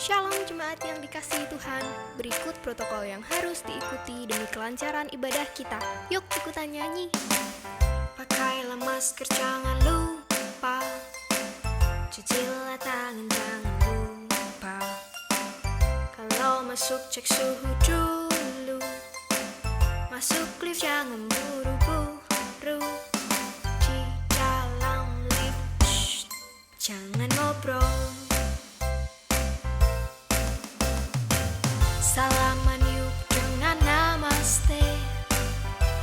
Shalom jemaat yang dikasihi Tuhan, berikut protokol yang harus diikuti demi kelancaran ibadah kita. Yuk ikutan nyanyi. Pakailah masker, jangan lupa. Cucilah tangan, jangan lupa. Kalau masuk cek suhu dulu. Masuk lift jangan buru-buru. Di dalam lift, jangan ngobrol. Salaman yuk dengan namaste.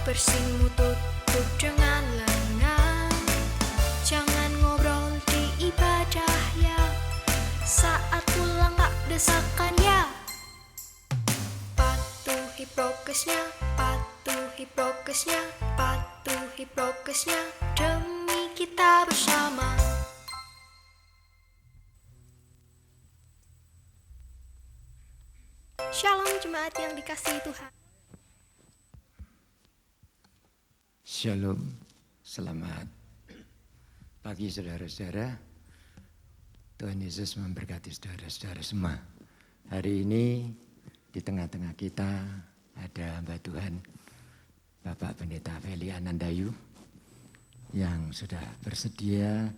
Bersimu tutup dengan lengan. Jangan ngobrol di ibadah ya. Saat pulang gak desakan ya. Patuhi prokesnya, patuhi prokesnya, patuhi prokesnya, demi kita bersama. Shalom jemaat yang dikasihi Tuhan. Shalom, selamat pagi saudara-saudara. Tuhan Yesus memberkati saudara-saudara semua. Hari ini di tengah-tengah kita ada hamba Tuhan Bapak Pendeta Feli Anandayu yang sudah bersedia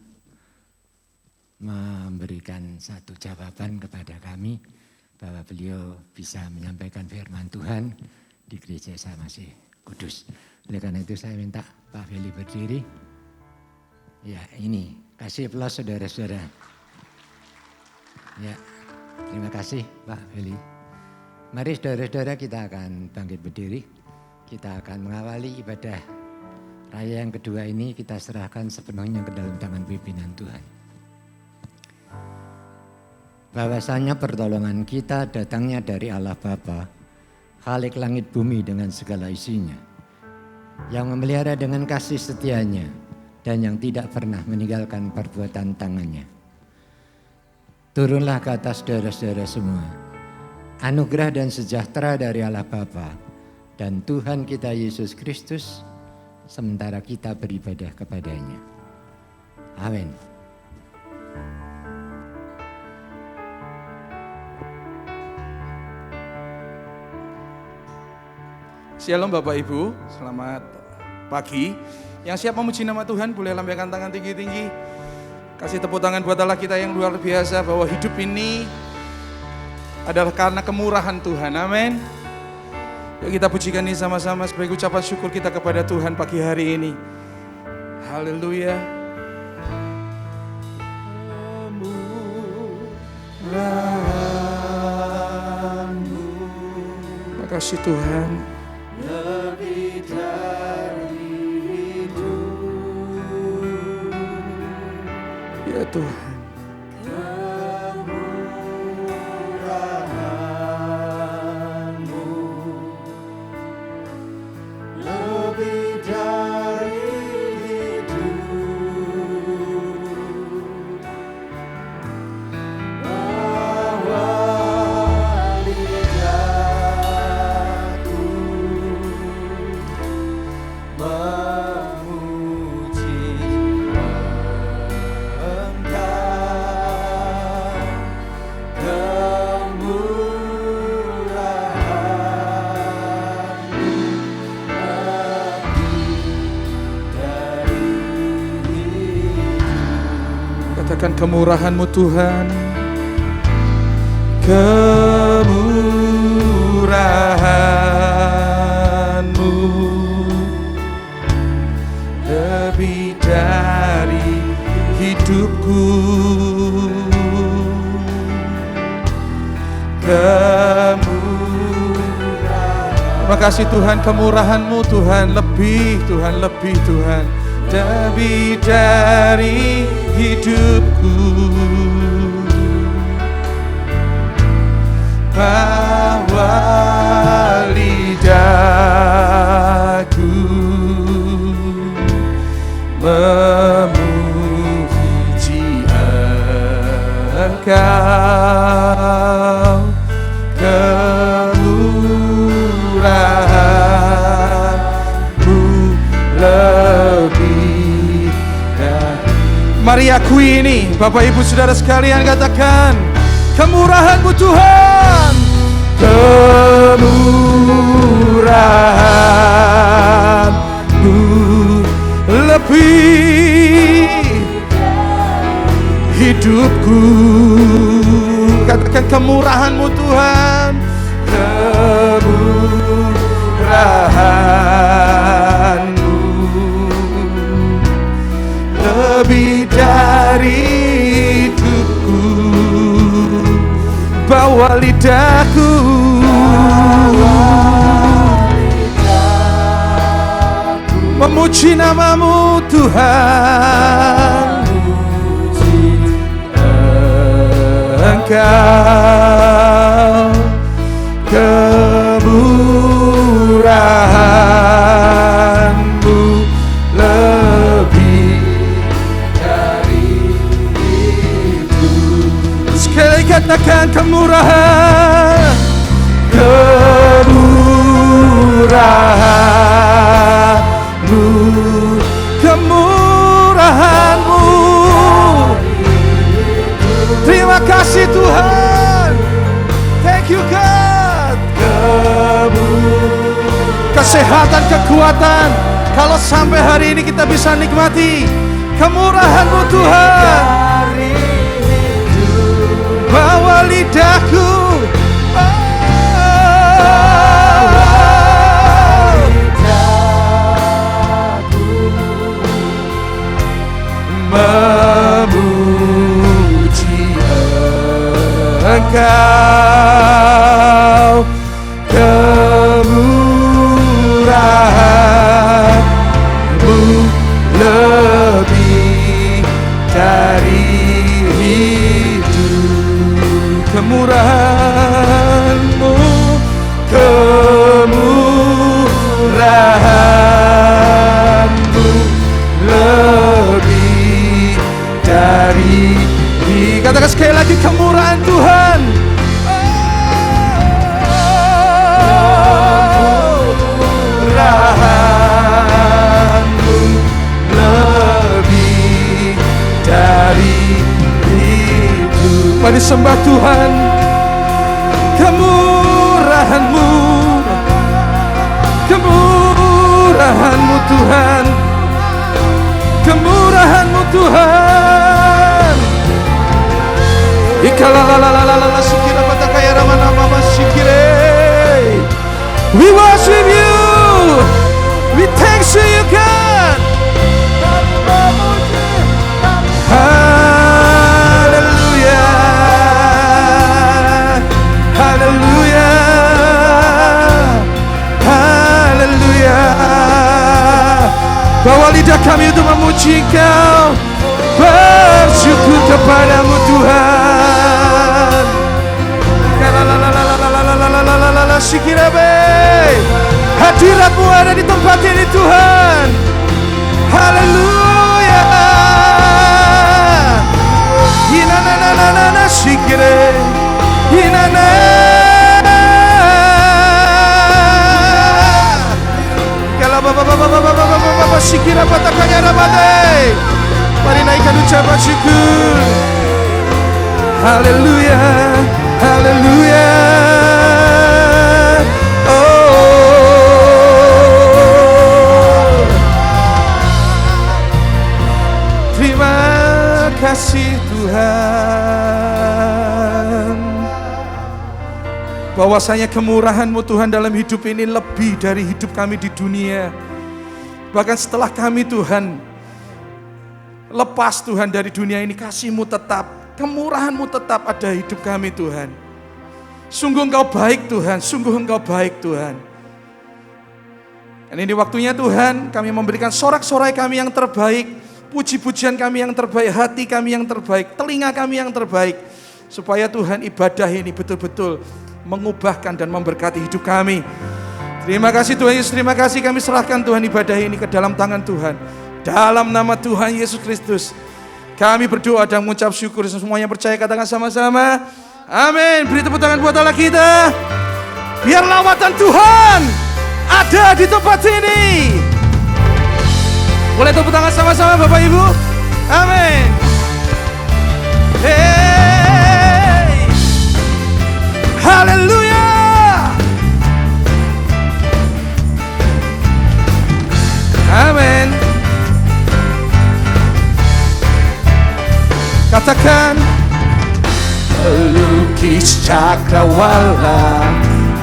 memberikan satu jawaban kepada kami bahwa beliau bisa menyampaikan firman Tuhan di gereja Samasi Kudus. Oleh karena itu saya minta Pak Feli berdiri. Ya ini, kasih aplaus saudara-saudara. Ya, terima kasih Pak Feli. Mari saudara-saudara kita akan bangkit berdiri. Kita akan mengawali ibadah raya yang kedua ini, kita serahkan sepenuhnya ke dalam tangan pimpinan Tuhan. Bahwasanya pertolongan kita datangnya dari Allah Bapa, Khalik langit bumi dengan segala isinya, yang memelihara dengan kasih setianya dan yang tidak pernah meninggalkan perbuatan tangannya. Turunlah ke atas saudara-saudara semua, anugerah dan sejahtera dari Allah Bapa dan Tuhan kita Yesus Kristus, sementara kita beribadah kepadanya. Amin. Shalom Bapak Ibu, selamat pagi. Yang siap memuji nama Tuhan boleh lambaikan tangan tinggi-tinggi. Kasih tepuk tangan buat Allah kita yang luar biasa, bahwa hidup ini adalah karena kemurahan Tuhan. Amin. Yuk kita pujikan ini sama-sama sebagai ucapan syukur kita kepada Tuhan pagi hari ini. Haleluya. Terima kasih Tuhan. Lebih dari hidup, Ya Tuhan. kemurahan-Mu lebih dari hidup, bahwa lidahku memuji Katakan kemurahan-Mu Tuhan. Kemurahan-Mu lebih dari hidupku. Terima kasih Tuhan, kemurahan-Mu Tuhan, lebih Tuhan, lebih Tuhan, lebih dari hidupku. Bahwa lidahku memuji Engkau, kemurahan-Mu lebih dari. Mari akui ini, Bapak Ibu Saudara sekalian, katakan kemurahan kemurahan-Mu Tuhan. Kemurahan-Mu lebih hidupku. Katakan kemurahan-Mu Tuhan. Kemurahan-Mu lebih dari hidupku. Bawa lidahku memuji nama-Mu Tuhan. Engkau kemurahan-Mu lebih dari itu. Sekali katakan kemurahan. Kemurahan-Mu, kemurahan-Mu. Terima kasih Tuhan. Thank you God. Kesehatan, kekuatan. Kalau sampai hari ini kita bisa nikmati kemurahan-Mu Tuhan. Bawa lidahku memuji Engkau. Kemurahan-Mu lebih dari hidup. Kemurahan-Mu, kemurahan-Mu lebih dari. Katakan sekali lagi, kemurahan Tuhan. Kemurahan-Mu lebih dari itu. Mari sembah Tuhan. Kemurahan-Mu, kemurahan-Mu Tuhan. Kemurahan-Mu Tuhan. Ikalalalalalalala sikira patakaya ramana mama sikire. We worship you. We thank you God. Hallelujah. Hallelujah. Hallelujah. Bawa lidah kami untuk memuji Engkau. Bersyukur kepadamu Tuhan. Hadirat-Mu ada di tempat ini Tuhan. Haleluya. Hinanananana sikire. Hinana. Kalau baba sikira patakanya rabade. Mari naikkan ucapan syukur. Haleluya. Haleluya. Terima kasih Tuhan. Bahwasanya kemurahan-Mu Tuhan dalam hidup ini lebih dari hidup kami di dunia. Bahkan setelah kami Tuhan lepas Tuhan dari dunia ini, kasih-Mu tetap, kemurahan-Mu tetap ada hidup kami Tuhan. Sungguh Engkau baik Tuhan, sungguh Engkau baik Tuhan. Dan ini waktunya Tuhan, kami memberikan sorak-sorai kami yang terbaik, puji-pujian kami yang terbaik, hati kami yang terbaik, telinga kami yang terbaik. Supaya Tuhan ibadah ini betul-betul mengubahkan dan memberkati hidup kami. Terima kasih Tuhan Yesus, terima kasih kami serahkan Tuhan ibadah ini ke dalam tangan Tuhan. Dalam nama Tuhan Yesus Kristus, kami berdoa dan mengucap syukur. Semuanya percaya katakan sama-sama. Amin. Beri tepuk tangan buat Allah kita. Biar lawatan Tuhan ada di tempat ini. Boleh tepuk tangan sama-sama Bapak Ibu. Amin. Hey. Katakan, Melukis cakrawala,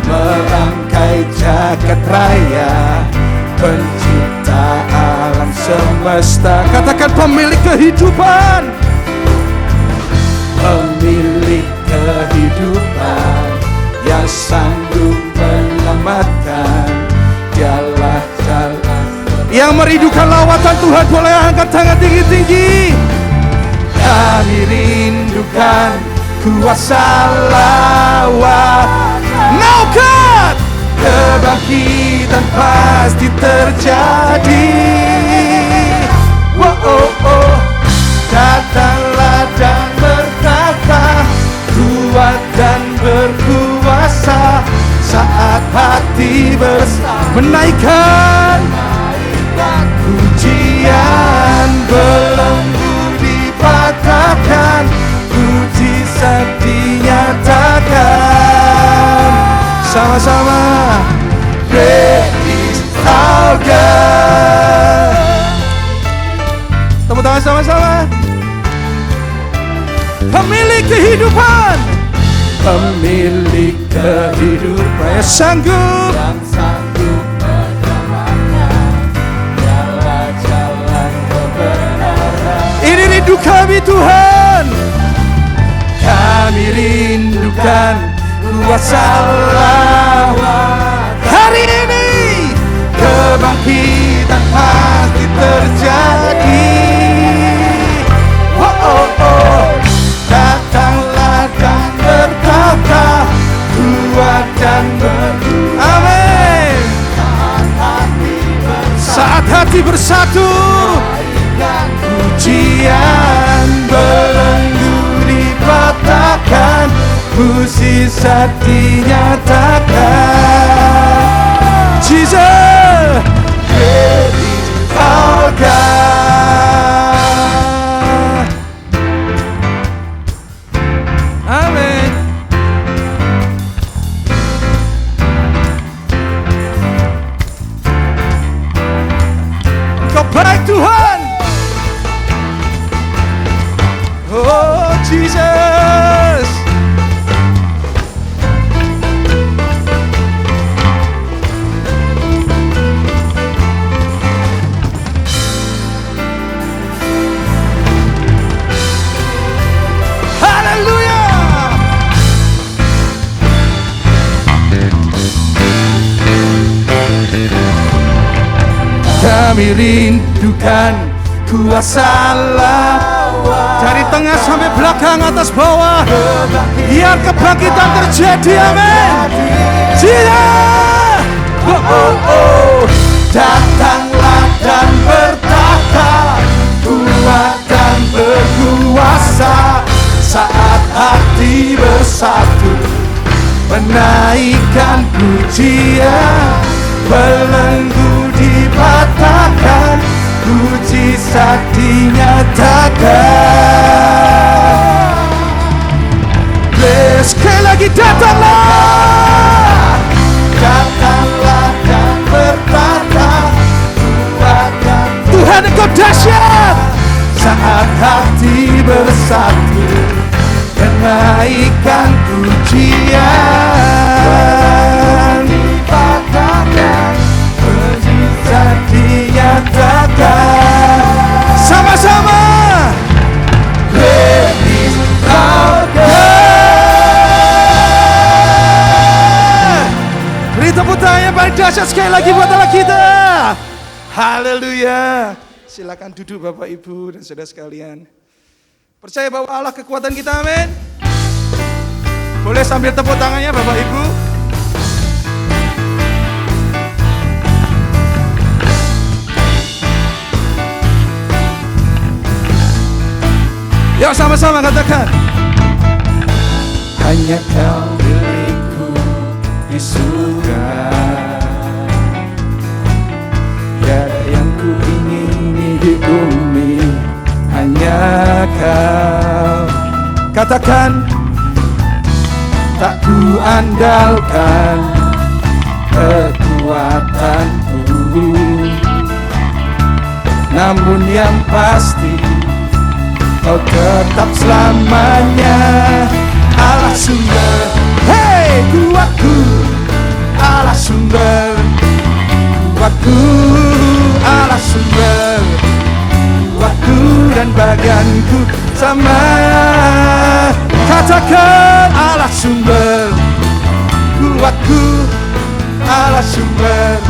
merangkai jagat raya, pencipta alam semesta. katakan pemilik kehidupan. Pemilik kehidupan yang sanggup menyelamatkan. Dialah jalan Yang merindukan lawatan Tuhan boleh angkat tangan tinggi-tinggi. kami rindukan kuasa lawat. Now God, Kebangkitan pasti terjadi. Oh, oh, oh. Datanglah dan berkata, kuat dan berkuasa. Saat hati bersama menaikkan pujian, belenggu dipatahkan, mujizat dinyatakan. sama-sama. Great is our God. Tepuk tangan sama-sama. Pemilik kehidupan, Pemilik kehidupan yang sanggup yang sanggup menyelamatkan. Dialah jalan kebenaran. ini rindu kami Tuhan. Kami rindukan kuasa lawat. Hari ini Kebangkitan pasti terjadi. Oh, oh, oh. Datanglah dan berkata, kuat dan berkuasa. amin. Saat hati Saat hati bersatu, dan pujian, belenggu dipatahkan, mujizat dinyatakan. Jesus, Great is our God. amin. Engkau baik Tuhan. Oh Jesus. Haleluya. Kami rindukan kuasa lawat. Dari tengah sampai belakang, atas bawah, biar kebangkitan terjadi, amin. Jesus. Oh, oh, oh. Datanglah dan bertata, kuat dan berkuasa. Saat hati bersatu, menaikkan pujian, belenggu dipatahkan, mujizat dinyatakan. Sekali lagi datanglah. Datanglah dan bertata, kuat dan Tuhan Engkau dahsyat. saat hati bersatu, menaikkan pujian, dipatahkan, mujizat dinyatakan. Sama-sama. Great is our God. Beri tepuk tangan yang paling dahsyat sekali lagi buat Allah kita. Haleluya. Silakan duduk Bapak Ibu dan saudara sekalian. Percaya bahwa Allah kekuatan kita, amin. Boleh sambil tepuk tangannya Bapak Ibu. Yuk sama-sama katakan. Hanya kau milikku di surga. Tiada yang ku ingini di bumi, hanya kau. Katakan. Tak ku andalkan kekuatanku, namun yang pasti Kau tetap selamanya Allah sumber. Hei kuatku, Allah sumber. Kuatku, Allah sumber. Kuatku dan bagianku sama. Katakan Allah sumber. Kuatku, Allah sumber.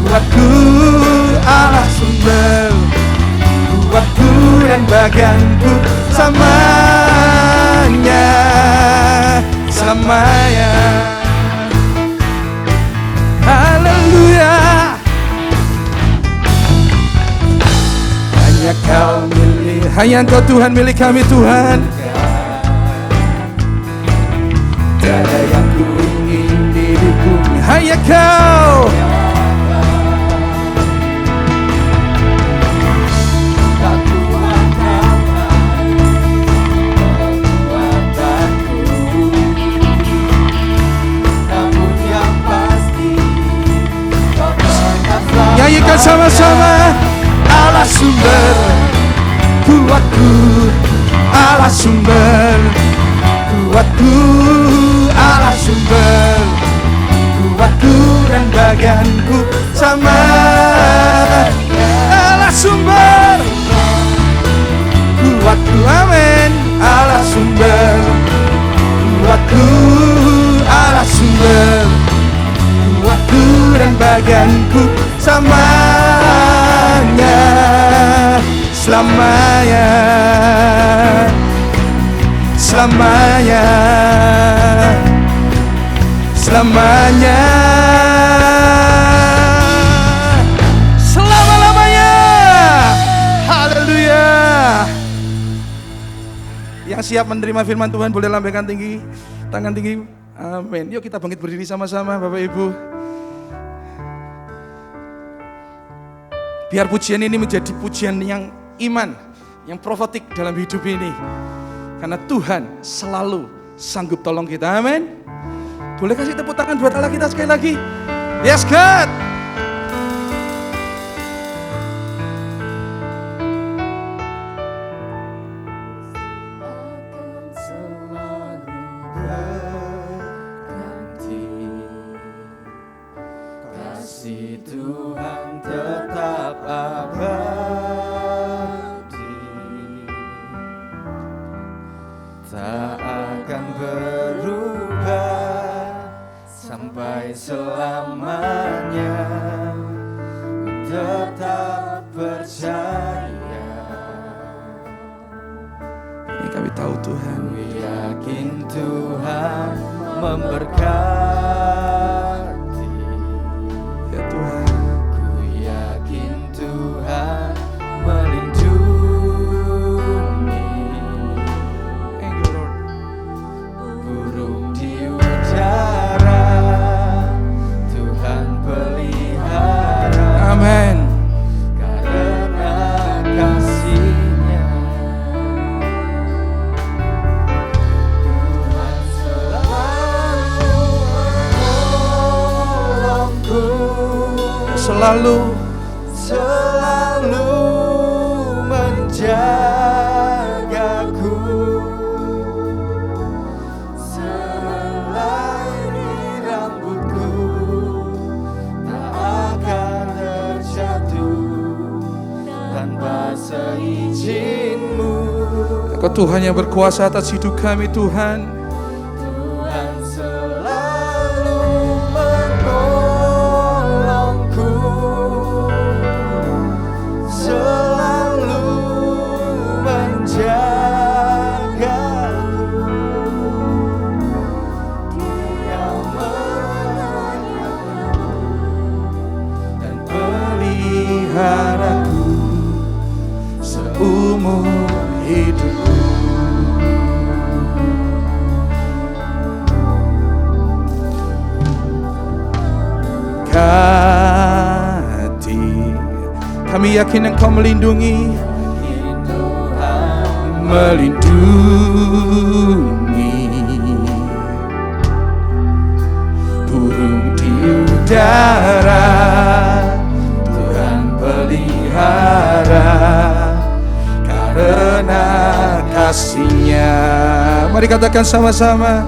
Kuatku, Allah sumber. Kuatku dan bagianku selamanya, selamanya. Haleluya. Hanya kau milik, hanya engkau Tuhan milik kami Tuhan. Tiada yang ku ingin di hidupku, hanya kau. Nyanyikan sama-sama. Allah sumber kuatku, Allah sumber kuatku, Allah sumber kuatku dan bagianku sama. Allah sumber kuatku, amin. Allah sumber kuatku, Allah sumber kuatku dan bagianku selamanya, selamanya, selamanya, selamanya, selama-lamanya. Haleluya. Yang siap menerima firman Tuhan boleh lambaikan tinggi, tangan tinggi. Amin. Yuk kita bangkit berdiri sama-sama Bapak Ibu. Biar pujian ini menjadi pujian yang iman, yang profetik dalam hidup ini. Karena Tuhan selalu sanggup tolong kita, amin. Boleh kasih tepuk tangan buat Allah kita sekali lagi. Yes God. Kasih Tuhan tetap abadi, tak akan berubah sampai selamanya. Tetap percaya, Ini kami tahu Tuhan. ku yakin Tuhan memberkati. Ya Tuhan. Ku yakin Tuhan melindungi. Thank you Lord. Burung di udara Tuhan pelihara, Amin. karena kasih-Nya. Tuhan selalu menolongku, Selalu selalu menjagaku. Selai di rambutku tak akan terjatuh tanpa seizin-Mu. Engkau Tuhan yang berkuasa atas hidup kami Tuhan. Tuhan selalu menolongku, selalu menjagaku. Dia menyertaku dan Peliharaku seumur hidupku. Hati kami yakin Engkau melindungi, melindungi burung di udara. Tuhan pelihara karena kasih-Nya. Mari katakan sama-sama,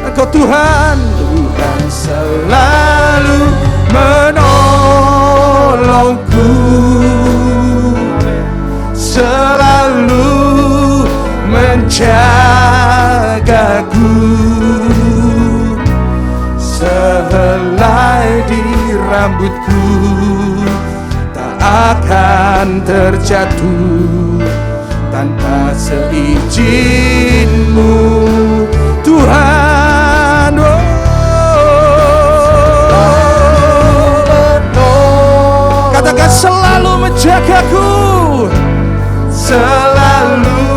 Engkau Tuhan, Tuhan selalu menolongku, selalu menjagaku, sehelai di rambutku tak akan terjatuh tanpa seizin-Mu, Tuhan. Katakan selalu menjagaku, selalu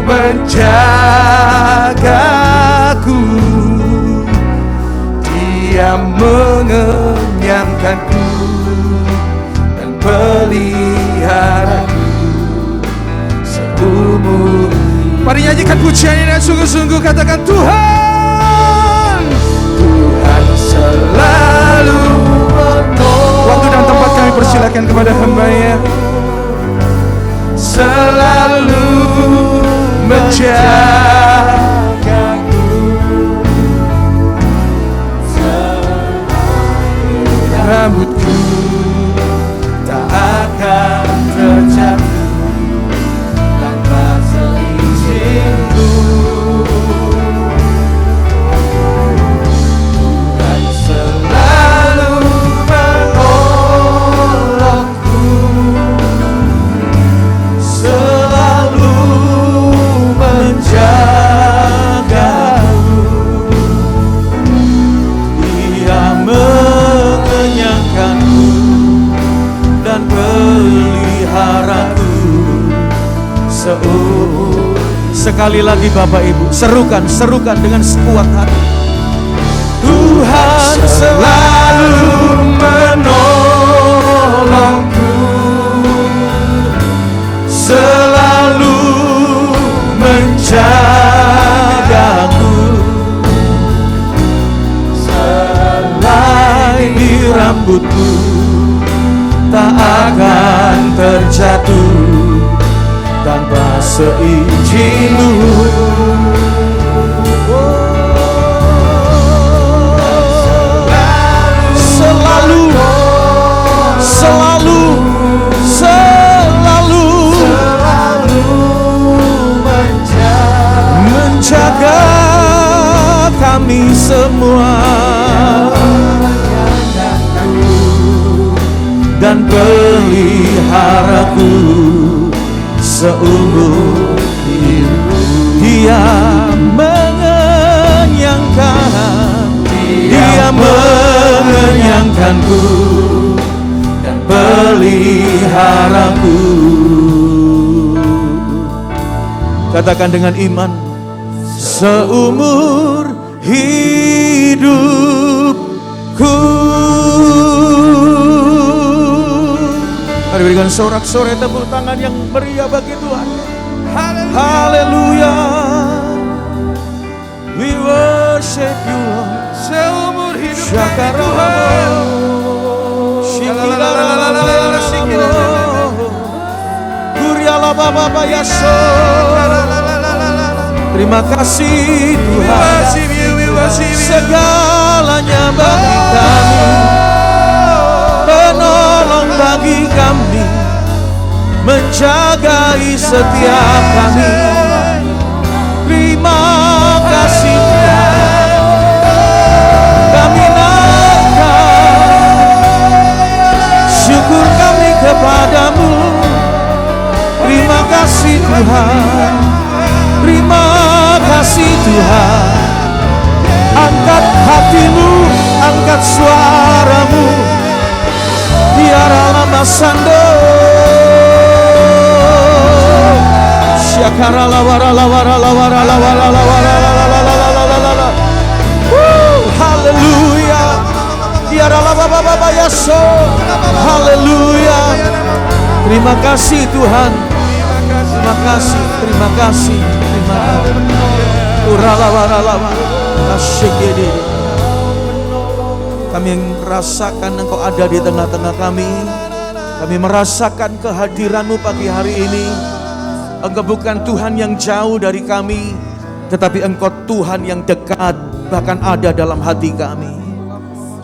menjagaku, Dia mengenyangkanku dan peliharaku seumur. Mari nyanyikan pujian ini dan sungguh-sungguh katakan, Tuhan, Tuhan selalu menolong. Waktu dan tempat kami persilakan kepada hamba-Nya. Selalu menjagaku, rambutku tak akan terjatuh tanpa seizin-Mu. Tuhan selalu menolongku, selalu menjagaku, Dia mengenyangkanku dan peliharaku seumur. Sekali lagi Bapak Ibu, serukan dengan sekuat hati. Tuhan selalu menolongku, selalu menjagaku, selai di rambutku tak akan terjatuh tanpa seizin-Mu. Selalu, selalu, selalu, selalu menjaga kami semua dan peliharaku seumur hidup. Dia mengenyangkan, Dia mengenyangkanku dan peliharaku. Katakan dengan iman, seumur hidupku. Mari berikan sorak-sorai tepuk tangan yang meriah bagi Tuhan. Haleluya. We worship you, Lord. Seumur hidup Syakara kami Tuhan. Kuriala Baba Yaso. Terima kasih Tuhan, segalanya bagi kami, penolong bagi kami, menjagai setiap kami. Terima kasih-Nya kami naikkan, syukur kami kepadamu. Terima kasih Tuhan, terima kasih Tuhan. Angkat hatimu, angkat suaramu, biara lama sando. Syakara lawara lawara lawara lawara lawara lawara. Haleluya. Biara lama baba yaso. Haleluya. Terima kasih Tuhan. Terima kasih, terima kasih, terima kasih. Urala-wara-lawa, asyikidi. Kami merasakan Engkau ada di tengah-tengah kami. Kami merasakan kehadiran-Mu pagi hari ini. Engkau bukan Tuhan yang jauh dari kami, tetapi Engkau Tuhan yang dekat, bahkan ada dalam hati kami.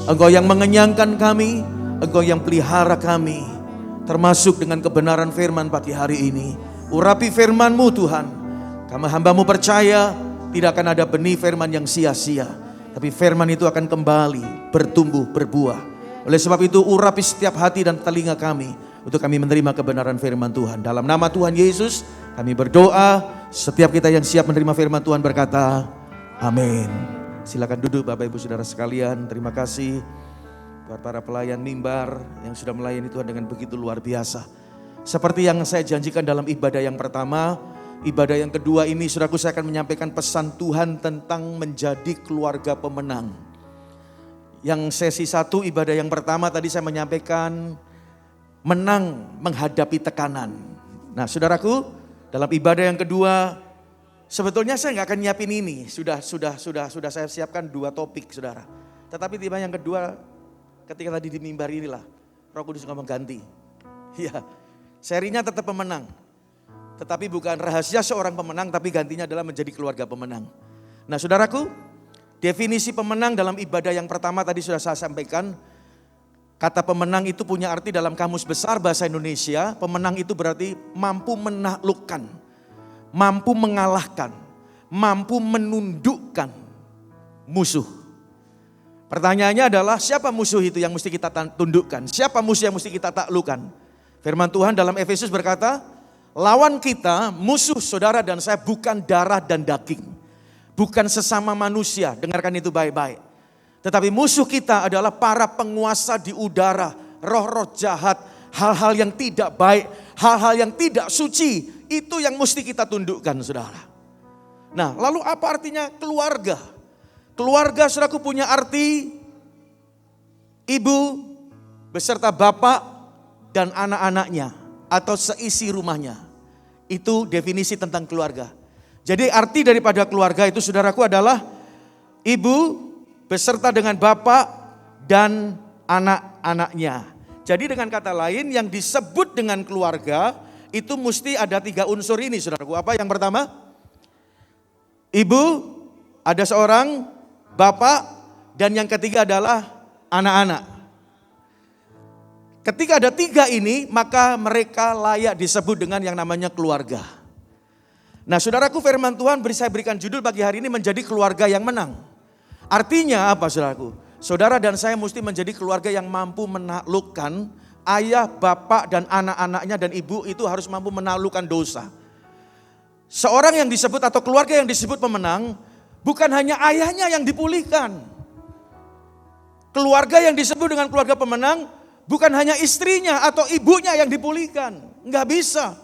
Engkau yang mengenyangkan kami, Engkau yang pelihara kami, termasuk dengan kebenaran firman pagi hari ini. Urapi firman-Mu Tuhan. Kami hamba-Mu percaya tidak akan ada benih firman yang sia-sia, tapi firman itu akan kembali bertumbuh, berbuah. Oleh sebab itu urapi setiap hati dan telinga kami untuk kami menerima kebenaran firman Tuhan. Dalam nama Tuhan Yesus kami berdoa, setiap kita yang siap menerima firman Tuhan berkata, amin. Silakan duduk Bapak Ibu Saudara sekalian. Terima kasih buat para pelayan mimbar yang sudah melayani Tuhan dengan begitu luar biasa. Seperti yang saya janjikan dalam ibadah yang pertama, ibadah yang kedua ini saudaraku saya akan menyampaikan pesan Tuhan tentang menjadi keluarga pemenang. Yang sesi satu ibadah yang pertama tadi saya menyampaikan menang menghadapi tekanan. Nah saudaraku, dalam ibadah yang kedua sebetulnya saya nggak akan nyiapin ini. Sudah saya siapkan 2 topik saudara. Tetapi tiba yang kedua ketika tadi di mimbar inilah Roh Kudus ngomong ganti. Ya, serinya tetap pemenang. Tetapi bukan rahasia seorang pemenang, tapi gantinya adalah menjadi keluarga pemenang. Nah saudaraku, definisi pemenang dalam ibadah yang pertama tadi sudah saya sampaikan. Kata pemenang itu punya arti dalam kamus besar bahasa Indonesia. Pemenang itu berarti mampu menaklukkan, mampu mengalahkan, mampu menundukkan musuh. Pertanyaannya adalah siapa musuh itu yang mesti kita tundukkan? Siapa musuh yang mesti kita taklukkan? Firman Tuhan dalam Efesus berkata, lawan kita, musuh saudara dan saya bukan darah dan daging. Bukan sesama manusia, dengarkan itu baik-baik. Tetapi musuh kita adalah para penguasa di udara, roh-roh jahat, hal-hal yang tidak baik, hal-hal yang tidak suci. Itu yang mesti kita tundukkan saudara. Nah lalu apa artinya keluarga? Keluarga saudaraku punya arti ibu beserta bapak dan anak-anaknya atau seisi rumahnya. Itu definisi tentang keluarga. Jadi arti daripada keluarga itu saudaraku adalah ibu beserta dengan bapak dan anak-anaknya. Jadi dengan kata lain yang disebut dengan keluarga itu mesti ada 3 unsur ini saudaraku. Apa yang pertama? Ibu, ada seorang, bapak, dan yang ketiga adalah anak-anak. Ketika ada 3 ini maka mereka layak disebut dengan yang namanya keluarga. Nah saudaraku firman Tuhan saya berikan judul pagi hari ini menjadi keluarga yang menang. Artinya apa saudaraku? Saudara dan saya mesti menjadi keluarga yang mampu menaklukkan ayah, bapak dan anak-anaknya dan ibu itu harus mampu menaklukkan dosa. Seorang yang disebut atau keluarga yang disebut pemenang bukan hanya ayahnya yang dipulihkan. Keluarga yang disebut dengan keluarga pemenang bukan hanya istrinya atau ibunya yang dipulihkan. Enggak bisa.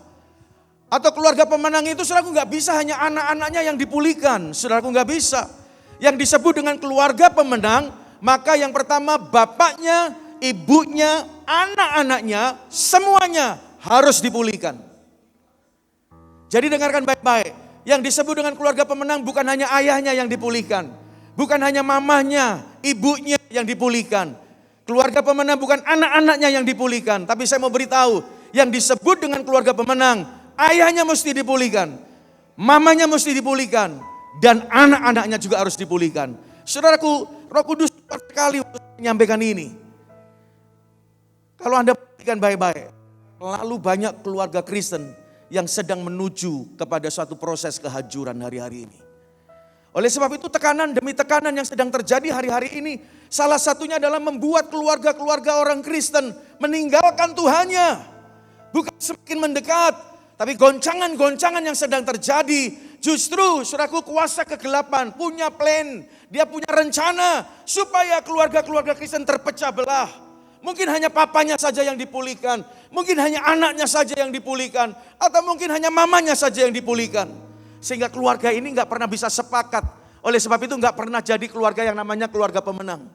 Atau keluarga pemenang itu saudaraku enggak bisa hanya anak-anaknya yang dipulihkan. Saudaraku enggak bisa. Yang disebut dengan keluarga pemenang, maka yang pertama bapaknya, ibunya, anak-anaknya, semuanya harus dipulihkan. Jadi dengarkan baik-baik, yang disebut dengan keluarga pemenang bukan hanya ayahnya yang dipulihkan. Bukan hanya mamahnya, ibunya yang dipulihkan. Keluarga pemenang bukan anak-anaknya yang dipulihkan. Tapi saya mau beritahu, yang disebut dengan keluarga pemenang, ayahnya mesti dipulihkan. Mamanya mesti dipulihkan. Dan anak-anaknya juga harus dipulihkan. Saudaraku, Roh Kudus sekali menyampaikan ini. Kalau Anda perhatikan baik-baik, lalu banyak keluarga Kristen yang sedang menuju kepada suatu proses kehancuran hari-hari ini. Oleh sebab itu tekanan demi tekanan yang sedang terjadi hari-hari ini, salah satunya adalah membuat keluarga-keluarga orang Kristen meninggalkan Tuhannya. Bukan semakin mendekat, tapi goncangan-goncangan yang sedang terjadi. Justru saudaraku kuasa kegelapan punya plan, dia punya rencana supaya keluarga-keluarga Kristen terpecah belah. Mungkin hanya papanya saja yang dipulihkan, mungkin hanya anaknya saja yang dipulihkan, atau mungkin hanya mamanya saja yang dipulihkan. Sehingga keluarga ini gak pernah bisa sepakat. Oleh sebab itu gak pernah jadi keluarga yang namanya keluarga pemenang.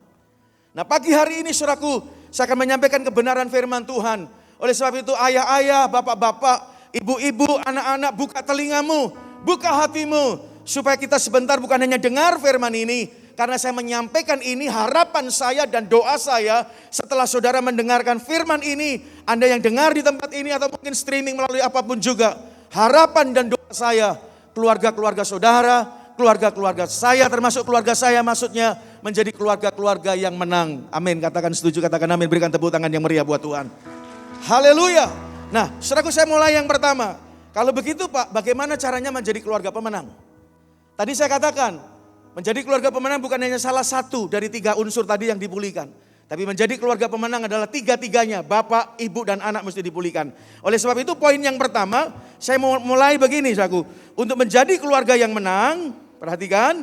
Nah pagi hari ini saudaraku, saya akan menyampaikan kebenaran firman Tuhan. Oleh sebab itu ayah-ayah, bapak-bapak, ibu-ibu, anak-anak buka telingamu, buka hatimu. Supaya kita sebentar bukan hanya dengar firman ini. Karena saya menyampaikan ini harapan saya dan doa saya setelah saudara mendengarkan firman ini. Anda yang dengar di tempat ini atau mungkin streaming melalui apapun juga. harapan dan doa saya, keluarga-keluarga saudara, keluarga-keluarga saya, termasuk keluarga saya maksudnya, menjadi keluarga-keluarga yang menang. Amin, katakan setuju, katakan amin, berikan tepuk tangan yang meriah buat Tuhan. Haleluya. Nah, saudaraku, saya mulai yang pertama. Kalau begitu Pak, bagaimana caranya menjadi keluarga pemenang? Tadi saya katakan, menjadi keluarga pemenang bukan hanya salah satu dari 3 unsur tadi yang dipulihkan. Tapi menjadi keluarga pemenang adalah 3-tiganya, bapak, ibu, dan anak mesti dipulihkan. Oleh sebab itu poin yang pertama, saya mau mulai begini saudaraku. Untuk menjadi keluarga yang menang, perhatikan.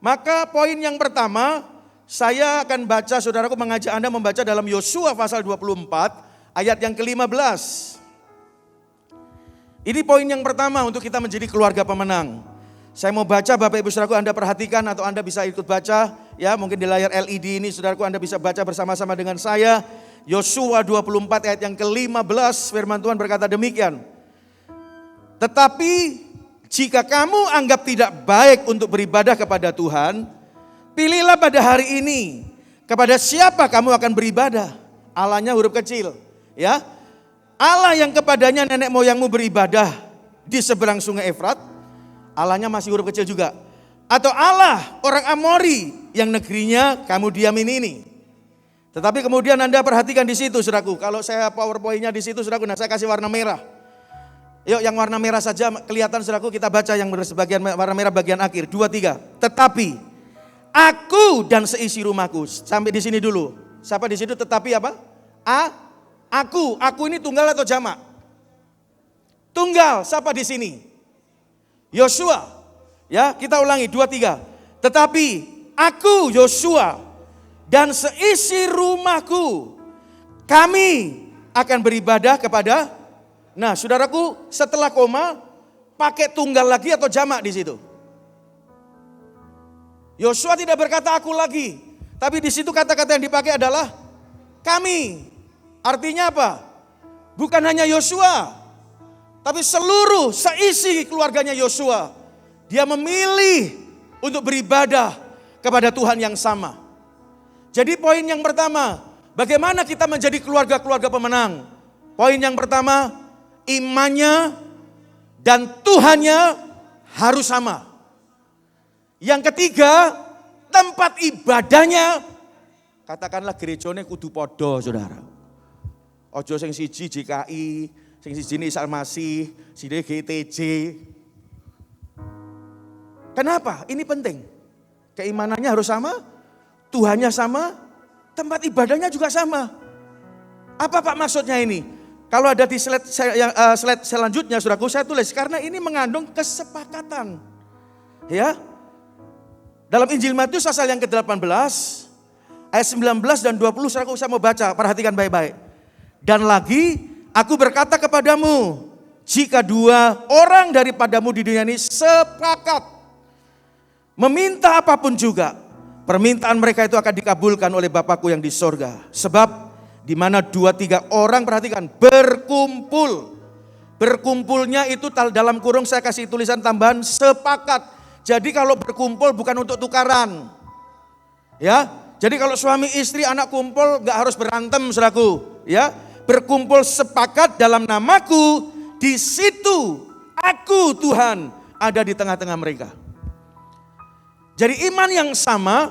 Maka poin yang pertama, saya akan baca, saudaraku mengajak Anda membaca dalam Yosua pasal 24, ayat yang ke-15. Ini poin yang pertama untuk kita menjadi keluarga pemenang. Saya mau baca, Bapak Ibu saudaraku, Anda perhatikan atau Anda bisa ikut baca. Ya, mungkin di layar LED ini saudaraku Anda bisa baca bersama-sama dengan saya. Yosua 24 ayat yang ke-15, firman Tuhan berkata demikian. Tetapi jika kamu anggap tidak baik untuk beribadah kepada Tuhan, pilihlah pada hari ini kepada siapa kamu akan beribadah. Allahnya huruf kecil, ya. Allah yang kepadanya nenek moyangmu beribadah di seberang sungai Efrat, Allahnya masih huruf kecil juga. Atau Allah orang Amori yang negerinya kamu diamin ini. Tetapi kemudian Anda perhatikan di situ saudaraku. Kalau saya PowerPoint-nya di situ saudaraku, nah saya kasih warna merah. Yuk yang warna merah saja kelihatan saudaraku, kita baca yang bersebagian warna merah bagian akhir. 2, 3. Tetapi aku dan seisi rumahku. Sampai di sini dulu. Siapa di situ tetapi apa? Aku ini tunggal atau jamak? Tunggal. Siapa di sini? Yosua. Ya, kita ulangi 2, 3. Tetapi aku Yosua dan seisi rumahku, kami akan beribadah kepada. Nah, saudaraku, setelah koma pakai tunggal lagi atau jamak di situ? Yosua tidak berkata aku lagi, tapi di situ kata-kata yang dipakai adalah kami. Artinya apa? Bukan hanya Yosua, tapi seluruh seisi keluarganya Yosua. Dia memilih untuk beribadah kepada Tuhan yang sama. Jadi poin yang pertama, bagaimana kita menjadi keluarga-keluarga pemenang? Poin yang pertama, imannya dan Tuhannya harus sama. Yang ketiga, tempat ibadahnya, katakanlah gerejone kudu podo saudara. Ojo sing siji JKI, sing siji Isal Masih, sini GTJ. Kenapa? Ini penting. Keimanannya harus sama, Tuhannya sama, tempat ibadahnya juga sama. Apa Pak maksudnya ini? Kalau ada di slide selanjutnya saudaraku, saya tulis karena ini mengandung kesepakatan. Ya. Dalam Injil Matius pasal yang ke-18 ayat 19 dan 20 saudaraku, saya mau baca, perhatikan baik-baik. Dan lagi aku berkata kepadamu, jika 2 orang daripadamu di dunia ini sepakat meminta apapun juga, permintaan mereka itu akan dikabulkan oleh Bapakku yang di sorga. Sebab di mana 2-3 orang, perhatikan, berkumpul. Berkumpulnya itu dalam kurung saya kasih tulisan tambahan sepakat. Jadi kalau berkumpul bukan untuk tukaran. Ya, jadi kalau suami istri anak kumpul gak harus berantem saudaraku. Ya, berkumpul sepakat dalam namaku, di situ aku Tuhan ada di tengah-tengah mereka. Jadi iman yang sama,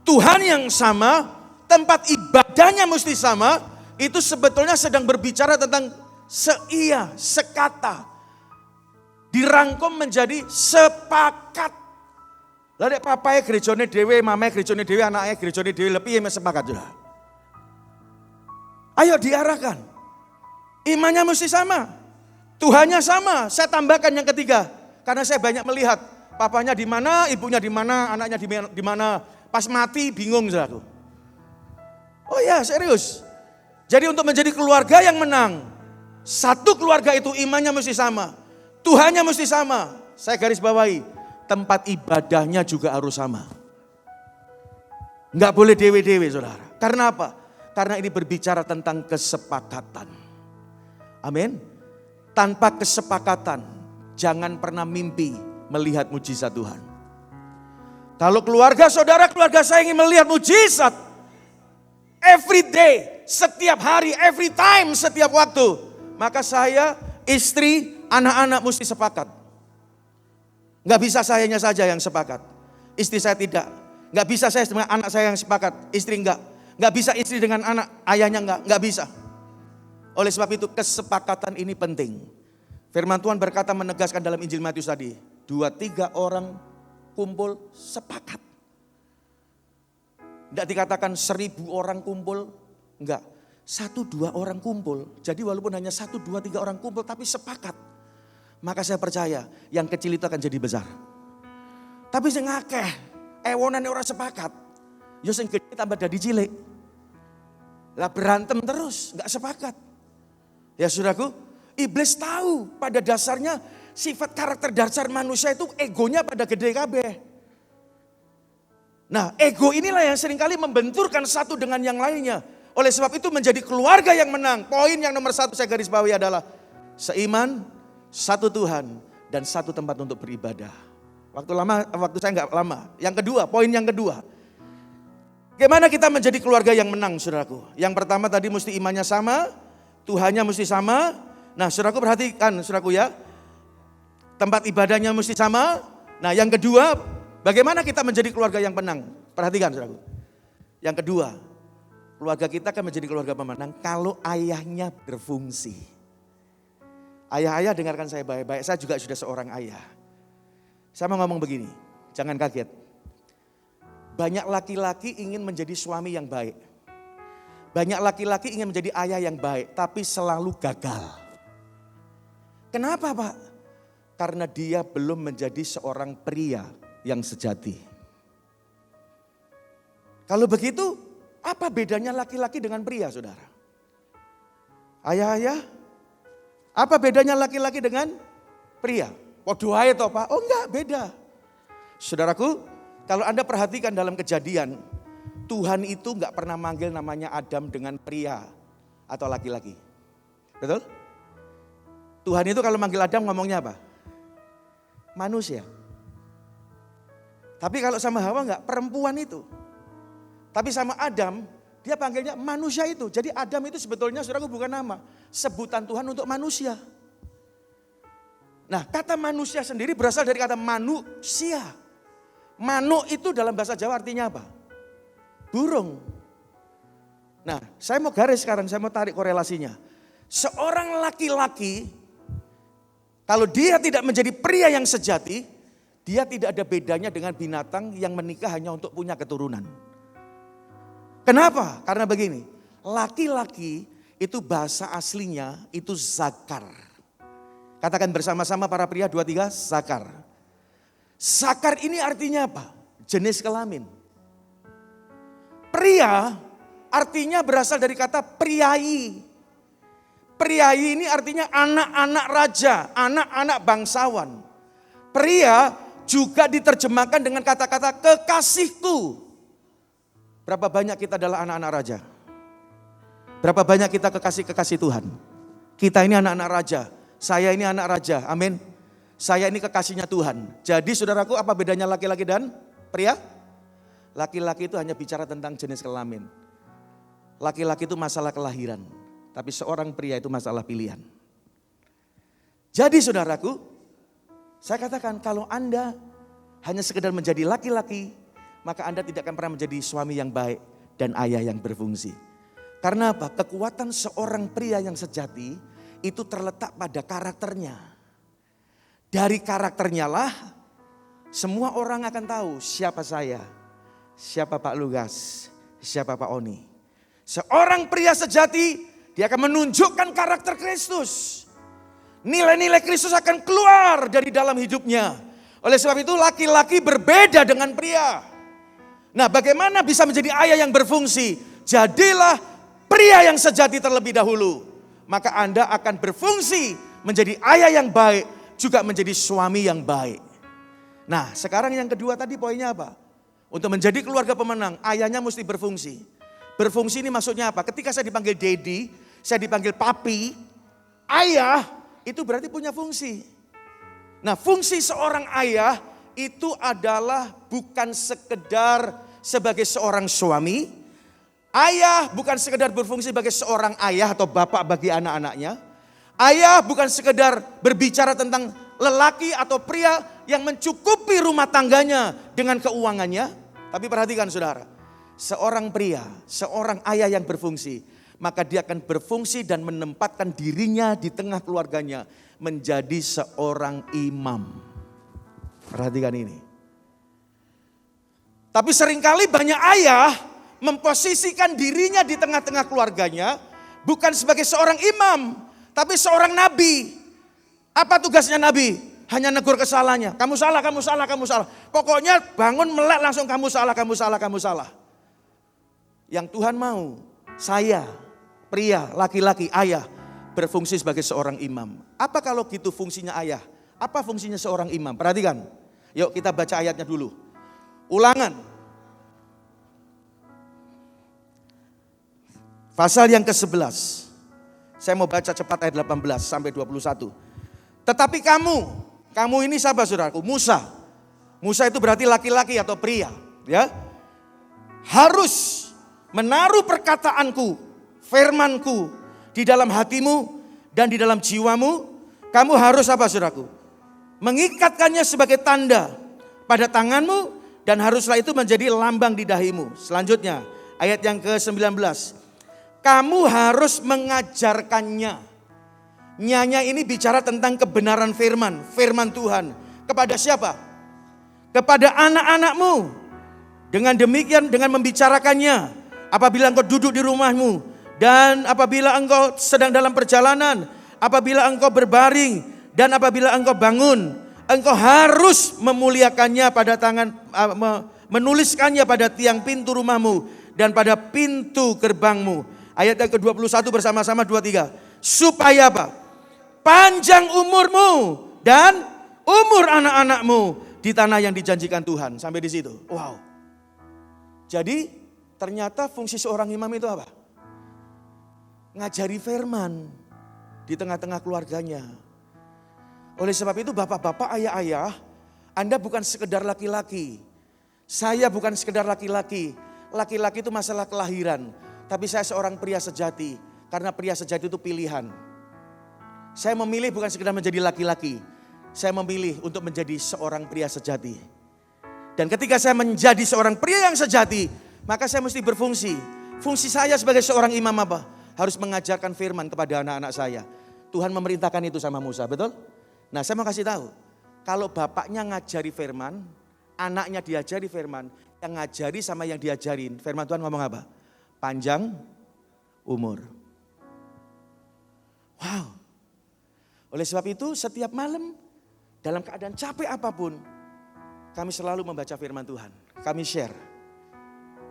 Tuhan yang sama, tempat ibadahnya mesti sama, itu sebetulnya sedang berbicara tentang seia, sekata. Dirangkum menjadi sepakat. Lah nek papae gerejane dhewe, mamae gerejane dhewe, anake gerejane dhewe, lebih ya sepakat juga. Ayo diarahkan. Imannya mesti sama. Tuhannya sama. Saya tambahkan yang ketiga, karena saya banyak melihat papanya di mana, ibunya di mana, anaknya di mana. Pas mati bingung saudaraku. Oh ya, serius. Jadi untuk menjadi keluarga yang menang, satu keluarga itu imannya mesti sama, Tuhannya mesti sama. Saya garis bawahi, tempat ibadahnya juga harus sama. Enggak boleh dewe-dewe saudara. Karena apa? Karena ini berbicara tentang kesepakatan. Amin. Tanpa kesepakatan, jangan pernah mimpi melihat mujizat Tuhan. Kalau keluarga saudara, keluarga saya ingin melihat mujizat every day, setiap hari, every time, setiap waktu, maka saya, istri, Anak-anak mesti sepakat. Nggak bisa sayanya saja yang sepakat. Istri saya tidak. Nggak bisa saya dengan anak saya yang sepakat. Istri enggak. Nggak bisa istri dengan anak, ayahnya nggak bisa. Oleh sebab itu kesepakatan ini penting. Firman Tuhan berkata menegaskan dalam Injil Matius tadi. 2-3 orang kumpul sepakat. Tidak dikatakan 1000 orang kumpul. Enggak. 1-2 orang kumpul. Jadi walaupun hanya 1-2-3 orang kumpul tapi sepakat. Maka saya percaya yang kecil itu akan jadi besar. Tapi sing akeh ewonane ora sepakat. Ya sing gede tambah dadi cilik. Lah berantem terus, enggak sepakat. Ya saudaraku, iblis tahu pada dasarnya sifat karakter dasar manusia itu egonya pada gede kabeh. Nah, ego inilah yang seringkali membenturkan satu dengan yang lainnya. Oleh sebab itu menjadi keluarga yang menang. Poin yang nomor 1 saya garis bawahi adalah seiman, satu Tuhan, dan satu tempat untuk beribadah. Waktu saya enggak lama. Yang kedua, poin yang kedua. Bagaimana kita menjadi keluarga yang menang, saudaraku? Yang pertama tadi mesti imannya sama, Tuhannya mesti sama. Nah, saudaraku perhatikan, saudaraku ya. Tempat ibadahnya mesti sama. Nah, yang kedua, bagaimana kita menjadi keluarga yang menang? Perhatikan, saudaraku. Yang kedua, keluarga kita akan menjadi keluarga pemenang kalau ayahnya berfungsi. Ayah-ayah dengarkan saya baik-baik, saya juga sudah seorang ayah. Saya mau ngomong begini, jangan kaget. Banyak laki-laki ingin menjadi suami yang baik. Banyak laki-laki ingin menjadi ayah yang baik, tapi selalu gagal. Kenapa, Pak? Karena dia belum menjadi seorang pria yang sejati. Kalau begitu, apa bedanya laki-laki dengan pria, saudara? Ayah-ayah, apa bedanya laki-laki dengan pria? Podo ae toh, Pak? Oh enggak, beda. Saudaraku, kalau Anda perhatikan dalam Kejadian, Tuhan itu enggak pernah manggil namanya Adam dengan pria atau laki-laki. Betul? Tuhan itu kalau manggil Adam ngomongnya apa? Manusia. Tapi kalau sama Hawa enggak, perempuan itu. Tapi sama Adam, dia panggilnya manusia itu. Jadi Adam itu sebetulnya saudaraku bukan nama. Sebutan Tuhan untuk manusia. Nah, kata manusia sendiri berasal dari kata manusia. Manuk itu dalam bahasa Jawa artinya apa? Burung. Nah, saya mau garis sekarang, saya mau tarik korelasinya. Seorang laki-laki, kalau dia tidak menjadi pria yang sejati, dia tidak ada bedanya dengan binatang yang menikah hanya untuk punya keturunan. Kenapa? Karena begini, laki-laki itu bahasa aslinya itu zakar. Katakan bersama-sama para pria 2-3, zakar. Zakar ini artinya apa? Jenis kelamin. Pria artinya berasal dari kata priai. Priai ini artinya anak-anak raja, anak-anak bangsawan. Pria juga diterjemahkan dengan kata-kata kekasihku. Berapa banyak kita adalah anak-anak raja? Berapa banyak kita kekasih-kekasih Tuhan? Kita ini anak-anak raja. Saya ini anak raja, amin. Saya ini kekasihnya Tuhan. Jadi saudaraku, apa bedanya laki-laki dan pria? Laki-laki itu hanya bicara tentang jenis kelamin. Laki-laki itu masalah kelahiran. Tapi seorang pria itu masalah pilihan. Jadi saudaraku, saya katakan kalau Anda hanya sekedar menjadi laki-laki, maka Anda tidak akan pernah menjadi suami yang baik dan ayah yang berfungsi. Karena apa? Kekuatan seorang pria yang sejati itu terletak pada karakternya. Dari karakternya lah semua orang akan tahu siapa saya, siapa Pak Lugas, siapa Pak Oni. Seorang pria sejati dia akan menunjukkan karakter Kristus. Nilai-nilai Kristus akan keluar dari dalam hidupnya. Oleh sebab itu laki-laki berbeda dengan pria. Nah, bagaimana bisa menjadi ayah yang berfungsi? Jadilah pria yang sejati terlebih dahulu. Maka Anda akan berfungsi menjadi ayah yang baik, juga menjadi suami yang baik. Nah, sekarang yang kedua tadi poinnya apa? Untuk menjadi keluarga pemenang, ayahnya mesti berfungsi. Berfungsi ini maksudnya apa? Ketika saya dipanggil daddy, saya dipanggil papi, ayah itu berarti punya fungsi. Nah, fungsi seorang ayah itu adalah bukan sekedar sebagai seorang suami. Ayah bukan sekedar berfungsi sebagai seorang ayah atau bapak bagi anak-anaknya. Ayah bukan sekedar berbicara tentang lelaki atau pria yang mencukupi rumah tangganya dengan keuangannya. Tapi perhatikan saudara, seorang pria, seorang ayah yang berfungsi, maka dia akan berfungsi dan menempatkan dirinya di tengah keluarganya menjadi seorang imam. Perhatikan ini. Tapi seringkali banyak ayah memposisikan dirinya di tengah-tengah keluarganya bukan sebagai seorang imam, tapi seorang nabi. Apa tugasnya nabi? Hanya negur kesalahannya. Kamu salah, kamu salah, kamu salah. Pokoknya bangun melek langsung kamu salah, kamu salah, kamu salah. Yang Tuhan mau, saya, pria, laki-laki, ayah, berfungsi sebagai seorang imam. Apa kalau gitu fungsinya ayah? Apa fungsinya seorang imam? Perhatikan. Yuk kita baca ayatnya dulu. Ulangan. Pasal yang ke-11. Saya mau baca cepat ayat 18 sampai 21. Tetapi kamu ini siapa saudaraku? Musa. Musa itu berarti laki-laki atau pria, ya. Harus menaruh perkataanku, firmanku di dalam hatimu dan di dalam jiwamu. Kamu harus apa saudaraku? Mengikatkannya sebagai tanda pada tanganmu dan haruslah itu menjadi lambang di dahimu. Selanjutnya ayat yang ke-19. Kamu harus mengajarkannya. Nyanya ini bicara tentang kebenaran firman Tuhan. Kepada siapa? Kepada anak-anakmu. Dengan demikian, dengan membicarakannya. Apabila engkau duduk di rumahmu. Dan apabila engkau sedang dalam perjalanan. Apabila engkau berbaring. Dan apabila engkau bangun. Engkau harus memuliakannya pada tangan, menuliskannya pada tiang pintu rumahmu. Dan pada pintu gerbangmu. Ayat yang ke-21 bersama-sama 23. Supaya apa? Panjang umurmu dan umur anak-anakmu di tanah yang dijanjikan Tuhan. Sampai di situ. Wow. Jadi ternyata fungsi seorang imam itu apa? Ngajari firman di tengah-tengah keluarganya. Oleh sebab itu bapak-bapak, ayah-ayah, Anda bukan sekedar laki-laki. Saya bukan sekedar laki-laki. Laki-laki itu masalah kelahiran. Tapi saya seorang pria sejati. Karena pria sejati itu pilihan. Saya memilih bukan sekedar menjadi laki-laki. Saya memilih untuk menjadi seorang pria sejati. Dan ketika saya menjadi seorang pria yang sejati, maka saya mesti berfungsi. Fungsi saya sebagai seorang imam apa? Harus mengajarkan firman kepada anak-anak saya. Tuhan memerintahkan itu sama Musa, betul? Nah, saya mau kasih tahu. Kalau bapaknya ngajari firman, anaknya diajari firman, yang ngajari sama yang diajarin, firman Tuhan ngomong apa? Panjang umur. Wow. Oleh sebab itu setiap malam dalam keadaan capek apapun, kami selalu membaca firman Tuhan. Kami share.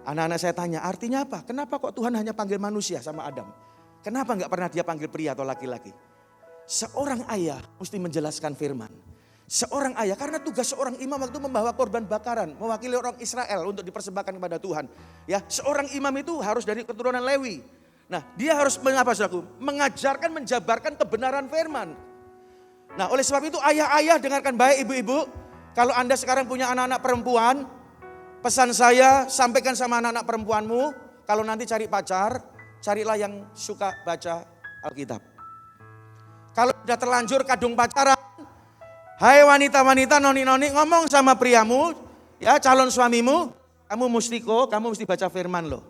Anak-anak saya tanya, artinya apa? Kenapa kok Tuhan hanya panggil manusia sama Adam? Kenapa enggak pernah dia panggil pria atau laki-laki? Seorang ayah mesti menjelaskan firman. Seorang ayah, karena tugas seorang imam waktu membawa korban bakaran, mewakili orang Israel untuk dipersembahkan kepada Tuhan. Ya, seorang imam itu harus dari keturunan Lewi. Nah, dia harus mengapa saudaraku? Mengajarkan, menjabarkan kebenaran firman. Nah, oleh sebab itu ayah-ayah dengarkan baik ibu-ibu. Kalau Anda sekarang punya anak-anak perempuan, pesan saya sampaikan sama anak-anak perempuanmu. Kalau nanti cari pacar, carilah yang suka baca Alkitab. Kalau sudah terlanjur kadung pacaran, hai wanita-wanita, noni-noni, ngomong sama priamu, ya calon suamimu, kamu mesti baca firman loh.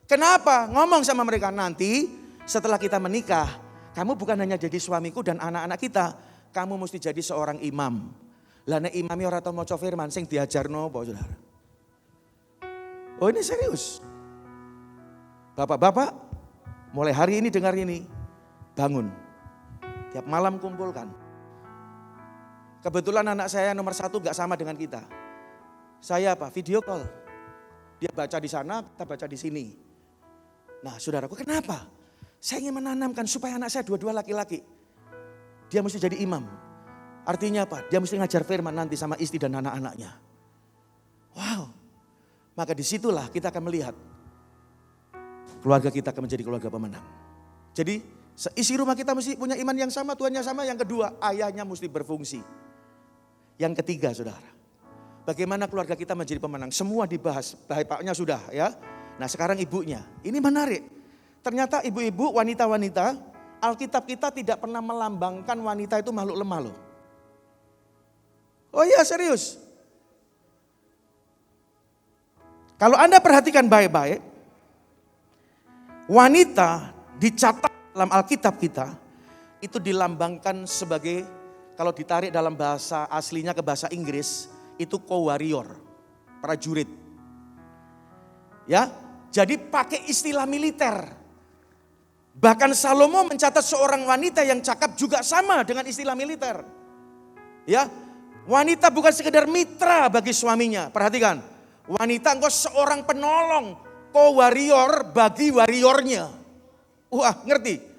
Kenapa? Ngomong sama mereka, nanti setelah kita menikah, kamu bukan hanya jadi suamiku dan anak-anak kita, kamu mesti jadi seorang imam. Lah nek imami ora tau maca firman sing diajarno apa Saudara? Oh ini serius. Bapak-bapak, mulai hari ini dengar ini, bangun. Tiap malam kumpulkan. Kebetulan anak saya nomor 1 gak sama dengan kita. Saya apa? Video call. Dia baca di sana, kita baca di sini. Nah saudaraku, kenapa? Saya ingin menanamkan supaya anak saya dua-dua laki-laki. Dia mesti jadi imam. Artinya apa? Dia mesti ngajar firman nanti sama istri dan anak-anaknya. Wow. Maka disitulah kita akan melihat keluarga kita akan menjadi keluarga pemenang. Jadi isi rumah kita mesti punya iman yang sama, Tuhannya sama. Yang kedua, ayahnya mesti berfungsi. Yang ketiga saudara, bagaimana keluarga kita menjadi pemenang. Semua dibahas, bapaknya sudah ya. Nah sekarang ibunya, ini menarik. Ternyata ibu-ibu, wanita-wanita, Alkitab kita tidak pernah melambangkan wanita itu makhluk lemah loh. Oh iya serius. Kalau Anda perhatikan baik-baik, wanita dicatat dalam Alkitab kita itu dilambangkan sebagai, kalau ditarik dalam bahasa aslinya ke bahasa Inggris, itu co-warrior, prajurit. Ya, jadi pakai istilah militer. Bahkan Salomo mencatat seorang wanita yang cakap juga sama dengan istilah militer. Ya, wanita bukan sekedar mitra bagi suaminya. Perhatikan, wanita engkau seorang penolong, co-warrior bagi warriornya. Wah, ngerti?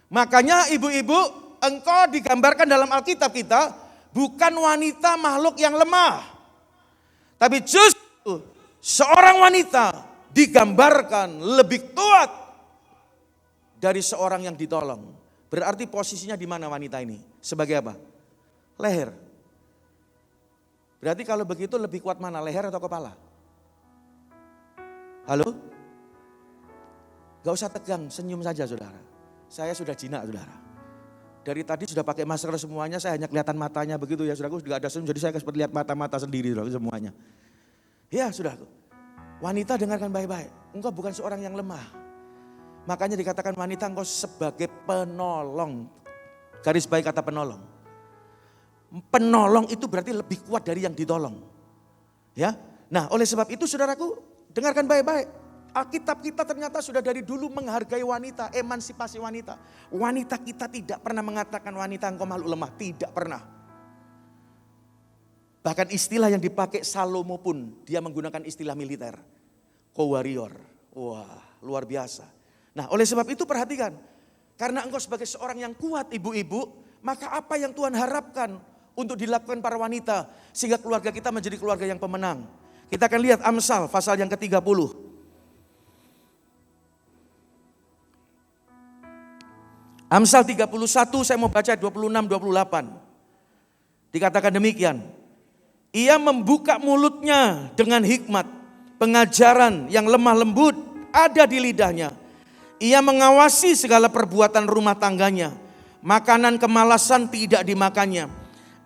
Makanya ibu-ibu, engkau digambarkan dalam Alkitab kita bukan wanita makhluk yang lemah. Tapi justru seorang wanita digambarkan lebih kuat dari seorang yang ditolong. Berarti posisinya di mana wanita ini? Sebagai apa? Leher. Berarti kalau begitu lebih kuat mana, leher atau kepala? Halo? Gak usah tegang, senyum saja saudara. Saya sudah jinak saudara. Dari tadi sudah pakai masker semuanya, saya hanya kelihatan matanya begitu ya saudaraku. Gak ada senyum, jadi saya seperti lihat mata-mata sendiri saudaraku semuanya. Ya saudaraku, wanita dengarkan baik-baik. Engkau bukan seorang yang lemah. Makanya dikatakan wanita engkau sebagai penolong. Garis baik kata penolong. Penolong itu berarti lebih kuat dari yang ditolong. Ya. Nah, oleh sebab itu saudaraku, dengarkan baik-baik. Alkitab kita ternyata sudah dari dulu menghargai wanita, emansipasi wanita. Wanita kita tidak pernah mengatakan wanita engkau makhluk lemah, tidak pernah. Bahkan istilah yang dipakai Salomo pun dia menggunakan istilah militer. Co-warrior. Wah, luar biasa. Nah, oleh sebab itu perhatikan. Karena engkau sebagai seorang yang kuat ibu-ibu, maka apa yang Tuhan harapkan untuk dilakukan para wanita sehingga keluarga kita menjadi keluarga yang pemenang. Kita akan lihat Amsal pasal yang ke-30. Amsal 31 saya mau baca 26-28. Dikatakan demikian. Ia membuka mulutnya dengan hikmat. Pengajaran yang lemah lembut ada di lidahnya. Ia mengawasi segala perbuatan rumah tangganya. Makanan kemalasan tidak dimakannya.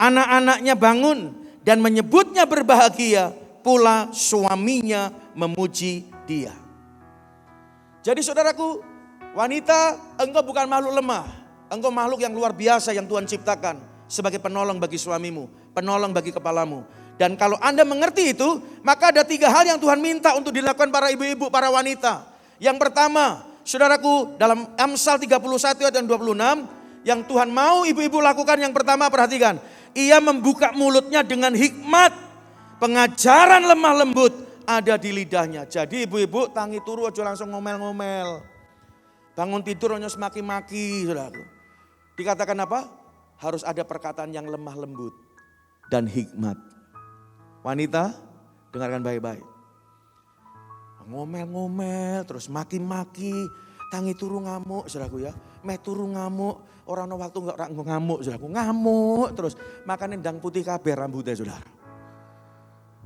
Anak-anaknya bangun dan menyebutnya berbahagia. Pula suaminya memuji dia. Jadi saudaraku, wanita, engkau bukan makhluk lemah. Engkau makhluk yang luar biasa yang Tuhan ciptakan sebagai penolong bagi suamimu, penolong bagi kepalamu. Dan kalau Anda mengerti itu, maka ada 3 hal yang Tuhan minta untuk dilakukan para ibu-ibu, para wanita. Yang pertama, saudaraku, dalam Amsal 31 ayat 26, yang Tuhan mau ibu-ibu lakukan yang pertama, perhatikan. Ia membuka mulutnya dengan hikmat, pengajaran lemah lembut ada di lidahnya. Jadi ibu-ibu tangi turu aja langsung ngomel-ngomel. Bangun tidur hanya semaki-maki, saudaraku. Dikatakan apa? Harus ada perkataan yang lemah lembut dan hikmat. Wanita, dengarkan baik-baik. Ngomel-ngomel, terus maki-maki, tangi turu ngamuk, saudaraku ya. Meh turu ngamuk, orang no waktu enggak ngamuk, saudaraku. Ngamuk, terus makan endang putih kabeh rambutnya, saudara.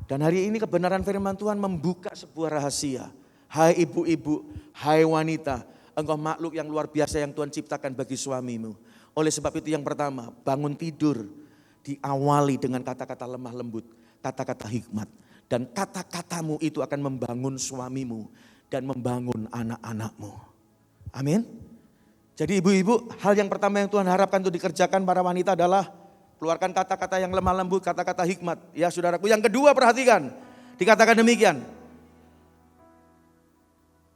Dan hari ini kebenaran firman Tuhan membuka sebuah rahasia. Hai ibu-ibu, hai wanita, engkau makhluk yang luar biasa yang Tuhan ciptakan bagi suamimu. Oleh sebab itu yang pertama, bangun tidur diawali dengan kata-kata lemah lembut, kata-kata hikmat. Dan kata-katamu itu akan membangun suamimu dan membangun anak-anakmu. Amin. Jadi ibu-ibu, hal yang pertama yang Tuhan harapkan untuk dikerjakan para wanita adalah keluarkan kata-kata yang lemah lembut, kata-kata hikmat. Ya saudaraku, yang kedua perhatikan, dikatakan demikian.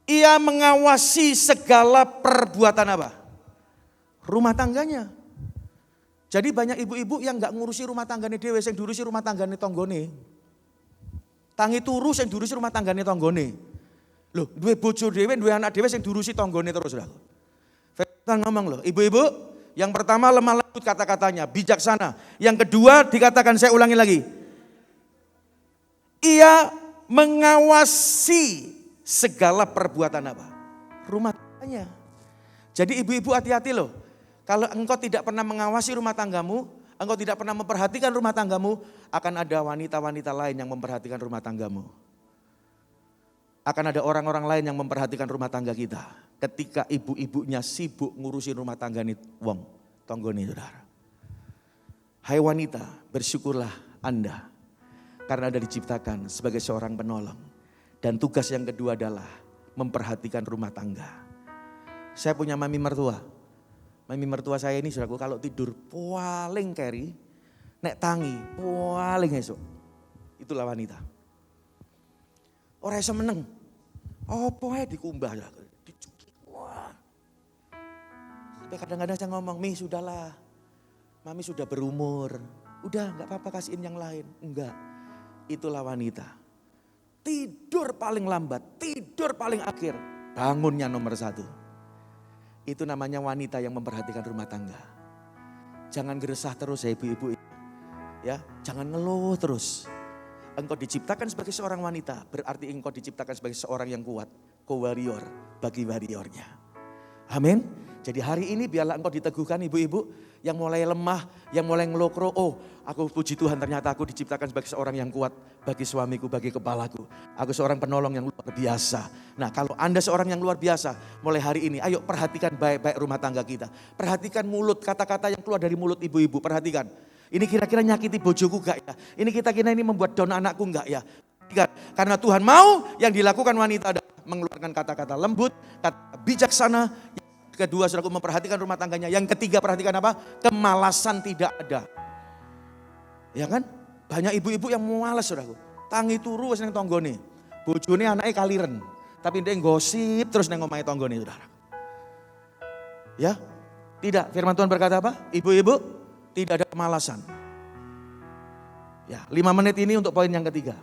Ia mengawasi segala perbuatan apa? Rumah tangganya. Jadi banyak ibu-ibu yang gak ngurusi rumah tangganya dewe, yang diurusi rumah tangganya tonggone. Tangi turu yang diurusi rumah tangganya tonggone. Loh, duwe bojo dewe, duwe anak dewe yang diurusi tonggone terus. Firman ngomong loh, ibu-ibu, yang pertama lemah lembut kata-katanya, bijaksana. Yang kedua dikatakan, saya ulangi lagi. Ia mengawasi segala perbuatan apa? Rumah tangganya. Jadi ibu-ibu hati-hati loh. Kalau engkau tidak pernah mengawasi rumah tanggamu, engkau tidak pernah memperhatikan rumah tanggamu, akan ada wanita-wanita lain yang memperhatikan rumah tanggamu. akan ada orang-orang lain yang memperhatikan rumah tangga kita. Ketika ibu-ibunya sibuk ngurusin rumah tangga nih wong, tonggone saudara. Hai wanita, bersyukurlah Anda karena Anda diciptakan sebagai seorang penolong. Dan tugas yang kedua adalah memperhatikan rumah tangga. Saya punya mami mertua. Mami mertua saya ini saudaraku kalau tidur paling keri, nek tangi paling esok. Itulah wanita. Orang iso meneng. Apa ae dikumbah dicuci. Wah. Tapi kadang-kadang saya ngomong, "Mi, sudahlah. Mami sudah berumur. Udah gak apa-apa kasihin yang lain." Enggak. Itulah wanita. Tidur paling lambat, tidur paling akhir. Bangunnya nomor 1. Itu namanya wanita yang memperhatikan rumah tangga. Jangan geresah terus ya ibu-ibu. Ya, jangan ngeluh terus. Engkau diciptakan sebagai seorang wanita, berarti engkau diciptakan sebagai seorang yang kuat, co-warrior bagi warriornya. Amin. Jadi hari ini biarlah engkau diteguhkan ibu-ibu yang mulai lemah, yang mulai ngelokro. Oh, aku puji Tuhan ternyata aku diciptakan sebagai seorang yang kuat bagi suamiku, bagi kepalaku. Aku seorang penolong yang luar biasa. Nah, kalau Anda seorang yang luar biasa, mulai hari ini ayo perhatikan baik-baik rumah tangga kita. Perhatikan mulut, kata-kata yang keluar dari mulut ibu-ibu, perhatikan. Ini kira-kira nyakiti bojoku gak ya? Ini kira-kira ini membuat down anakku gak ya? Karena Tuhan mau yang dilakukan wanita adalah mengeluarkan kata-kata lembut, kata bijaksana. Kedua, saudaraku memperhatikan rumah tangganya. Yang ketiga, perhatikan apa? Kemalasan tidak ada. Ya kan? Banyak ibu-ibu yang malas, saudaraku. Tangi turu wis nang tanggane. Bojone anake kaliren. Tapi dia gosip terus nang omahe tanggane, saudara. Ya? Tidak, firman Tuhan berkata apa? Ibu-ibu, tidak ada kemalasan. Ya, 5 menit ini untuk poin yang ketiga.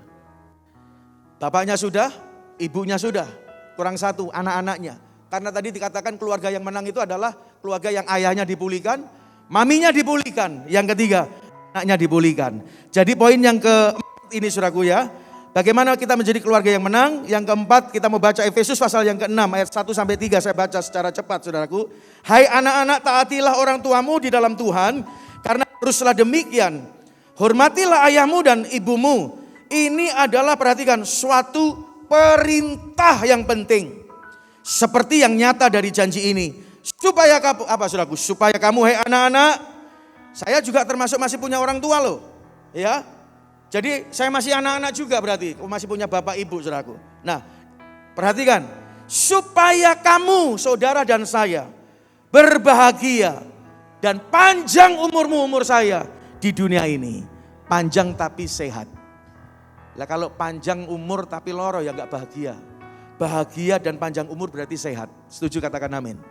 Bapaknya sudah, ibunya sudah. Kurang 1, anak-anaknya. Karena tadi dikatakan keluarga yang menang itu adalah keluarga yang ayahnya dipulihkan, maminya dipulihkan. Yang ketiga, anaknya dipulihkan. Jadi poin yang keempat ini saudaraku ya. Bagaimana kita menjadi keluarga yang menang? Yang keempat kita mau baca Efesus pasal yang ke-6 ayat 1-3. Saya baca secara cepat saudaraku. Hai anak-anak, taatilah orang tuamu di dalam Tuhan. Karena haruslah demikian. Hormatilah ayahmu dan ibumu. Ini adalah perhatikan suatu perintah yang penting. Seperti yang nyata dari janji ini. Supaya kamu, apa saudaraku? Supaya kamu hai anak-anak. Saya juga termasuk masih punya orang tua loh. Ya. Jadi saya masih anak-anak juga berarti. Masih punya bapak ibu saudaraku. Nah perhatikan. Supaya kamu saudara dan saya berbahagia. Dan panjang umur saya di dunia ini. Panjang tapi sehat. Lah kalau panjang umur tapi loro ya gak bahagia. Bahagia dan panjang umur berarti sehat. Setuju katakan amin.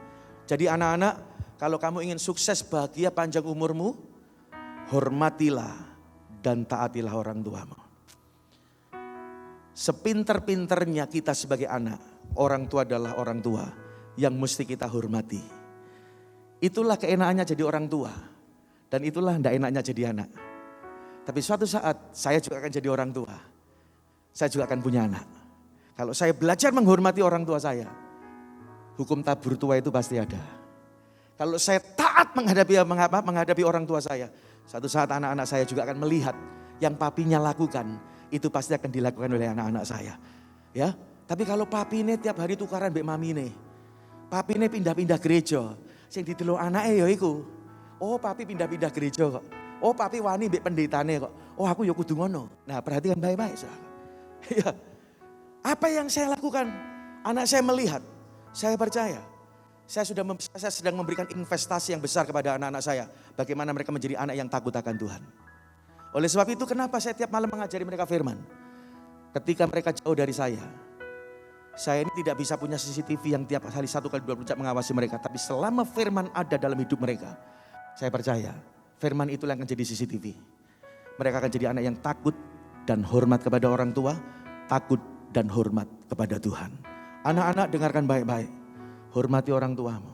Jadi anak-anak kalau kamu ingin sukses bahagia panjang umurmu. Hormatilah dan taatilah orang tuamu. Sepinter-pinternya kita sebagai anak. Orang tua adalah orang tua yang mesti kita hormati. Itulah keenakannya jadi orang tua. Dan itulah tidak enaknya jadi anak. Tapi suatu saat saya juga akan jadi orang tua. Saya juga akan punya anak. Kalau saya belajar menghormati orang tua saya, hukum tabur tua itu pasti ada. Kalau saya taat menghadapi orang tua saya, suatu saat anak-anak saya juga akan melihat yang papinya lakukan, itu pasti akan dilakukan oleh anak-anak saya. Ya, tapi kalau papi ini tiap hari tukaran mbek mami ini, papi ini pindah-pindah gereja, sing didelok anake ya iku. Oh, papi pindah-pindah gereja kok. Oh, papi wani mbek pendetane kok. Oh, aku ya kudu ngono. Nah, perhatikan baik-baik, Saudara. Ya. Apa yang saya lakukan? Anak saya melihat, saya percaya. Saya sedang memberikan investasi yang besar kepada anak-anak saya. Bagaimana mereka menjadi anak yang takut akan Tuhan. Oleh sebab itu kenapa saya tiap malam mengajari mereka firman. Ketika mereka jauh dari saya ini tidak bisa punya CCTV yang tiap hari 1 kali 24 jam mengawasi mereka. Tapi selama firman ada dalam hidup mereka, saya percaya firman itulah yang akan jadi CCTV. Mereka akan jadi anak yang takut dan hormat kepada orang tua, takut dan hormat kepada Tuhan. Anak-anak dengarkan baik-baik. Hormati orang tuamu.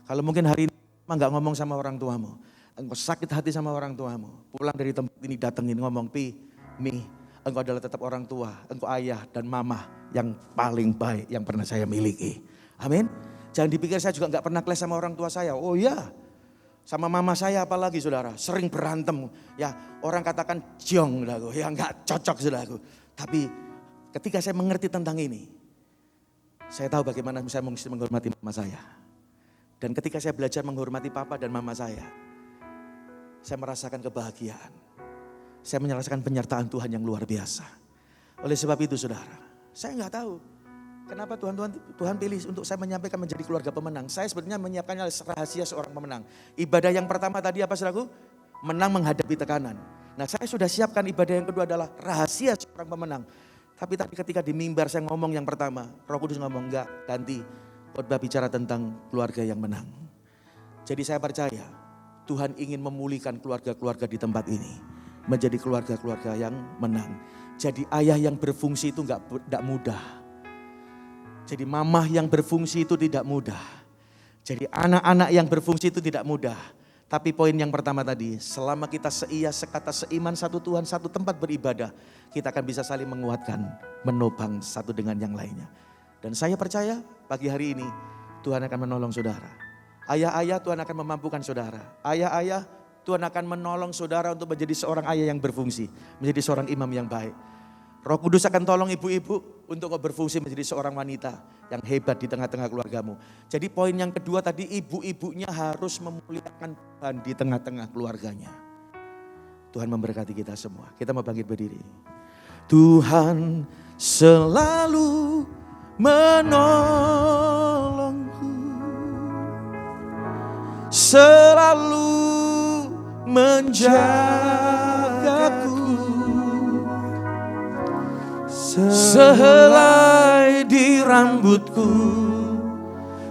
Kalau mungkin hari ini enggak ngomong sama orang tuamu. Engkau sakit hati sama orang tuamu. Pulang dari tempat ini datengin ngomong, Mi, engkau adalah tetap orang tua. Engkau ayah dan mama yang paling baik yang pernah saya miliki. Amin. Jangan dipikir saya juga enggak pernah keles sama orang tua saya. Oh iya. Sama mama saya apalagi saudara. Sering berantem. Ya orang katakan jong. Ya enggak cocok saudaraku. Tapi ketika saya mengerti tentang ini, Saya tahu bagaimana saya mesti menghormati mama saya. Dan ketika saya belajar menghormati papa dan mama saya merasakan kebahagiaan. Saya merasakan penyertaan Tuhan yang luar biasa. Oleh sebab itu saudara, saya nggak tahu kenapa Tuhan pilih untuk saya menyampaikan menjadi keluarga pemenang. Saya sebenarnya menyiapkannya rahasia seorang pemenang. Ibadah yang pertama tadi apa saudaraku? Menang menghadapi tekanan. Nah saya sudah siapkan ibadah yang kedua adalah rahasia seorang pemenang. Tapi ketika di mimbar saya ngomong yang pertama, Roh Kudus ngomong enggak, ganti. Khotbah bicara tentang keluarga yang menang. Jadi saya percaya Tuhan ingin memulihkan keluarga-keluarga di tempat ini. Menjadi keluarga-keluarga yang menang. Jadi ayah yang berfungsi itu enggak mudah. Jadi mamah yang berfungsi itu tidak mudah. Jadi anak-anak yang berfungsi itu tidak mudah. Tapi poin yang pertama tadi, selama kita seia, sekata, seiman, satu Tuhan, satu tempat beribadah, kita akan bisa saling menguatkan, menopang satu dengan yang lainnya. Dan saya percaya pagi hari ini Tuhan akan menolong saudara. Ayah-ayah Tuhan akan memampukan saudara. Ayah-ayah Tuhan akan menolong saudara untuk menjadi seorang ayah yang berfungsi, menjadi seorang imam yang baik. Roh Kudus akan tolong ibu-ibu untuk berfungsi menjadi seorang wanita yang hebat di tengah-tengah keluargamu. Jadi poin yang kedua tadi, ibu-ibunya harus memuliakan Tuhan di tengah-tengah keluarganya. Tuhan memberkati kita semua. Kita mau bangkit berdiri. Tuhan selalu menolongku, selalu menjagaku. Sehelai di rambutku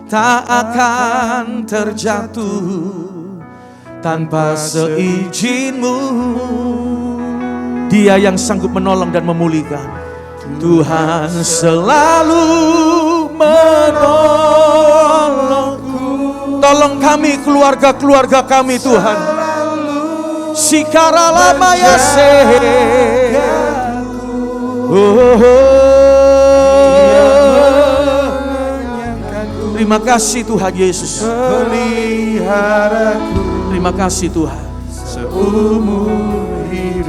tak akan terjatuh tanpa seizin-Mu. Dia yang sanggup menolong dan memulihkan. Tuhan selalu menolongku. Tolong kami, keluarga-keluarga kami Tuhan. Sikara lama ya Terima kasih Tuhan Yesus. Terima kasih Tuhan.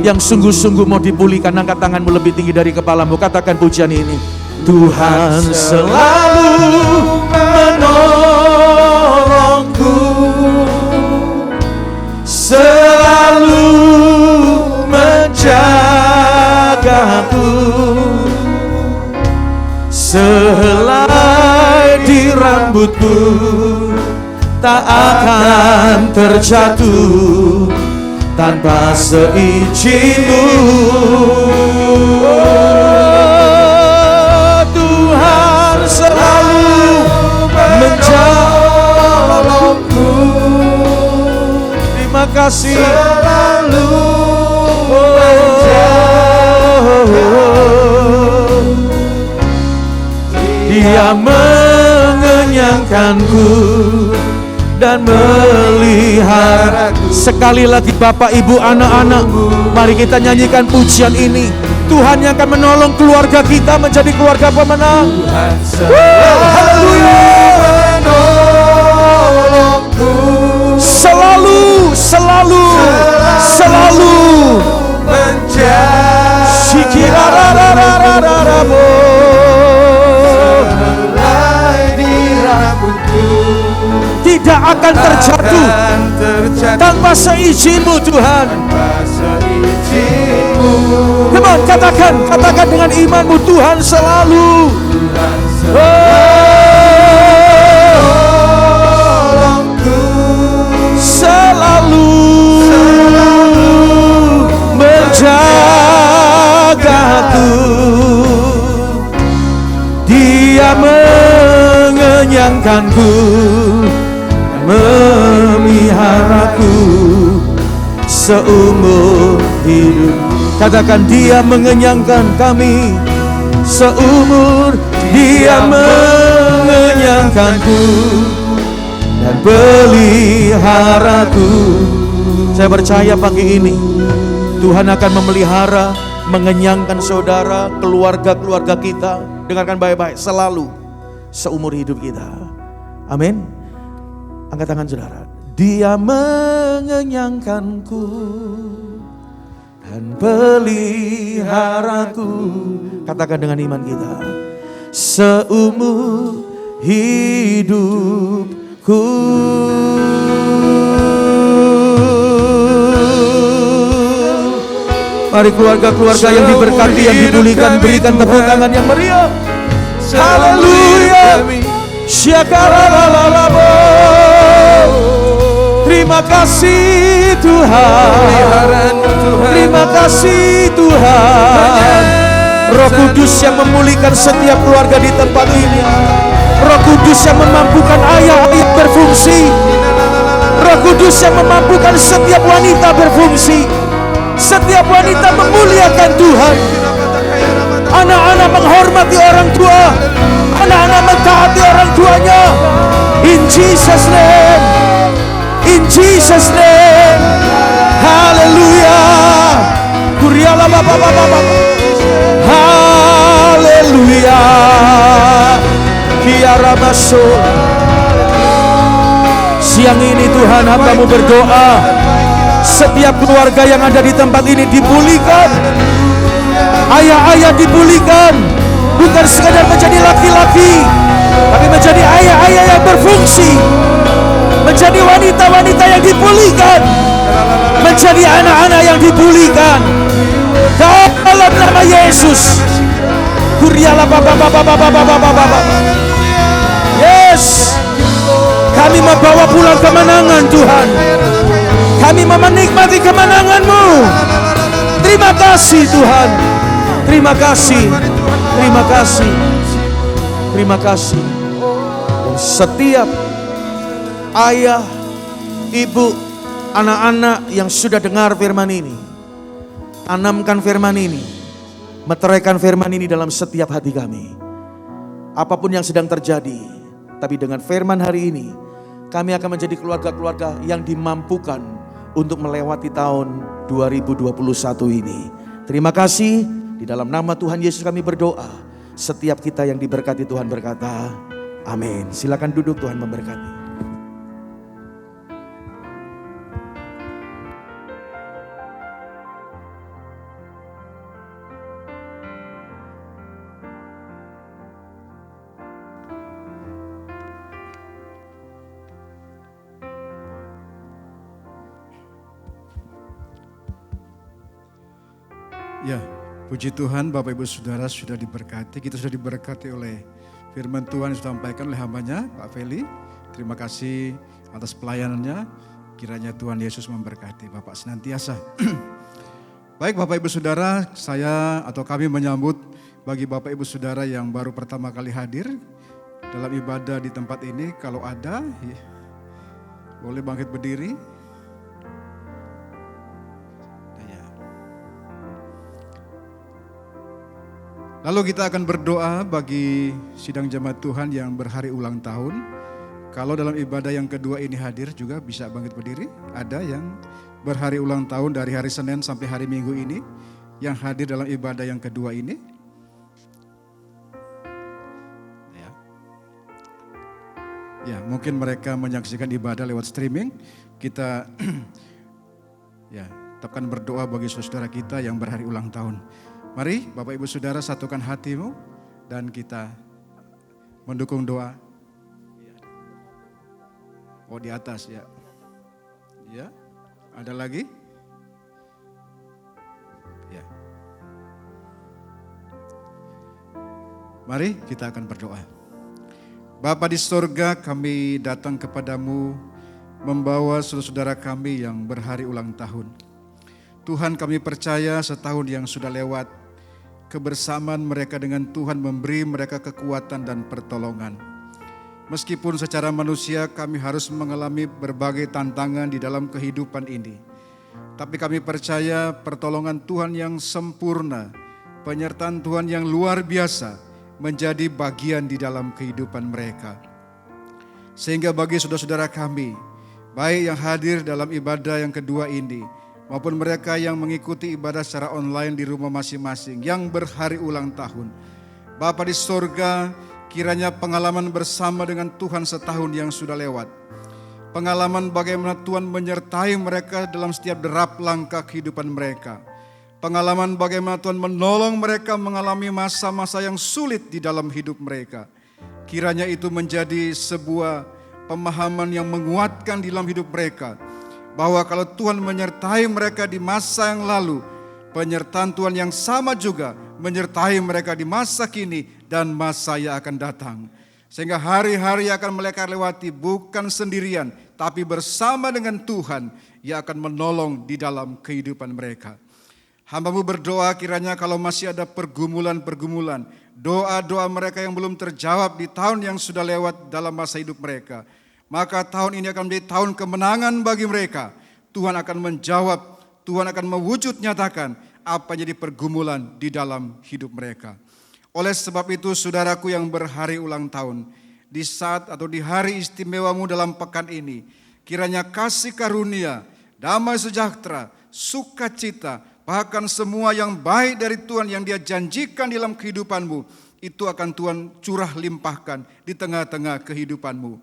Yang sungguh-sungguh mau dipulihkan, angkat tanganmu lebih tinggi dari kepalamu. Katakan pujian ini. Tuhan selalu menolongku, selalu menjagaku. Sehelai di rambutku tak akan terjatuh tanpa seizin-Mu. Tuhan selalu menolongku. Terima kasih. Selalu Dia mengenyangkanku dan meliharaku. Sekali lagi Bapak, Ibu, anak-anak, mari kita nyanyikan pujian ini. Tuhan yang akan menolong keluarga kita menjadi keluarga pemenang. Haleluya. Selalu tidak akan terjatuh tanpa seizin-Mu Tuhan. Come on, katakan dengan imanmu, Tuhan selalu. Selalu menjagaku. Dia mengenyangkanku, memeliharaku seumur hidup. Katakan, Dia mengenyangkan kami seumur. Dia mengenyangkanku dan peliharaku. Saya percaya pagi ini Tuhan akan memelihara, mengenyangkan saudara, keluarga-keluarga kita. Dengarkan baik-baik, selalu seumur hidup kita. Amin. Angkat tangan saudara. Dia mengenyangkanku dan peliharaku. Katakan dengan iman kita. seumur hidupku. Mari keluarga-keluarga yang diberkati, yang dipulihkan, berikan tepuk tangan yang meriah. Haleluya. Syakalalalabo. Terima kasih Tuhan. Terima kasih Tuhan. Roh Kudus yang memulihkan setiap keluarga di tempat ini. Roh Kudus yang memampukan ayah-ayah berfungsi. Roh Kudus yang memampukan setiap wanita berfungsi. Setiap wanita memuliakan Tuhan. Anak-anak menghormati orang tua. Anak-anak mentaati orang tuanya. In Jesus name. In Jesus name. Haleluya. Kuriala bapa. Haleluya. Kiara masuk. Siang ini Tuhan hamba-Mu berdoa, setiap keluarga yang ada di tempat ini dipulihkan. Ayah-ayah dipulihkan, bukan sekadar menjadi laki-laki, tapi menjadi ayah-ayah yang berfungsi, menjadi wanita-wanita yang dipulihkan, menjadi anak-anak yang dipulihkan. Dalam nama Yesus. Kuriala baba. Yes. Kami membawa pulang kemenangan Tuhan. Kami menikmati kemenangan-Mu. Terima kasih Tuhan. Terima kasih. Terima kasih. Terima kasih. Dan setiap ayah, ibu, anak-anak yang sudah dengar firman ini, tanamkan firman ini, meteraikan firman ini dalam setiap hati kami. Apapun yang sedang terjadi, tapi dengan firman hari ini, kami akan menjadi keluarga-keluarga yang dimampukan untuk melewati tahun 2021 ini. Terima kasih, di dalam nama Tuhan Yesus kami berdoa. Setiap kita yang diberkati Tuhan berkata, amin. Silakan duduk, Tuhan memberkati. Ya, puji Tuhan Bapak Ibu Saudara sudah diberkati. Kita sudah diberkati oleh firman Tuhan yang disampaikan oleh hambanya Pak Feli. Terima kasih atas pelayanannya. Kiranya Tuhan Yesus memberkati Bapak senantiasa. Baik Bapak Ibu Saudara, saya atau kami menyambut bagi Bapak Ibu Saudara yang baru pertama kali hadir dalam ibadah di tempat ini. Kalau ada, boleh bangkit berdiri. Lalu kita akan berdoa bagi sidang jemaat Tuhan yang berhari ulang tahun. Kalau dalam ibadah yang kedua ini hadir juga bisa bangkit berdiri. Ada yang berhari ulang tahun dari hari Senin sampai hari Minggu ini, yang hadir dalam ibadah yang kedua ini. Ya, mungkin mereka menyaksikan ibadah lewat streaming. Kita tetapkan berdoa bagi saudara kita yang berhari ulang tahun. Mari Bapak Ibu Saudara satukan hatimu dan kita mendukung doa. Oh di atas ya. Ya, ada lagi? Ya. Mari kita akan berdoa. Bapa di sorga, kami datang kepadamu membawa saudara-saudara kami yang berhari ulang tahun. Tuhan, kami percaya setahun yang sudah lewat, kebersamaan mereka dengan Tuhan memberi mereka kekuatan dan pertolongan. Meskipun secara manusia kami harus mengalami berbagai tantangan di dalam kehidupan ini, tapi kami percaya pertolongan Tuhan yang sempurna, penyertaan Tuhan yang luar biasa menjadi bagian di dalam kehidupan mereka. Sehingga bagi saudara-saudara kami, baik yang hadir dalam ibadah yang kedua ini, maupun mereka yang mengikuti ibadah secara online di rumah masing-masing, yang berhari ulang tahun. Bapa di sorga, kiranya pengalaman bersama dengan Tuhan setahun yang sudah lewat, pengalaman bagaimana Tuhan menyertai mereka dalam setiap derap langkah kehidupan mereka, pengalaman bagaimana Tuhan menolong mereka mengalami masa-masa yang sulit di dalam hidup mereka. Kiranya itu menjadi sebuah pemahaman yang menguatkan di dalam hidup mereka, bahwa kalau Tuhan menyertai mereka di masa yang lalu, penyertaan Tuhan yang sama juga menyertai mereka di masa kini dan masa yang akan datang. Sehingga hari-hari yang akan mereka lewati bukan sendirian, tapi bersama dengan Tuhan yang akan menolong di dalam kehidupan mereka. Hamba-Mu berdoa kiranya kalau masih ada pergumulan-pergumulan, doa-doa mereka yang belum terjawab di tahun yang sudah lewat dalam masa hidup mereka, maka tahun ini akan menjadi tahun kemenangan bagi mereka. Tuhan akan menjawab, Tuhan akan mewujud nyatakan apa yang jadi pergumulan di dalam hidup mereka. Oleh sebab itu saudaraku yang berhari ulang tahun, di saat atau di hari istimewamu dalam pekan ini, kiranya kasih karunia, damai sejahtera, sukacita, bahkan semua yang baik dari Tuhan yang Dia janjikan dalam kehidupanmu, itu akan Tuhan curah limpahkan di tengah-tengah kehidupanmu.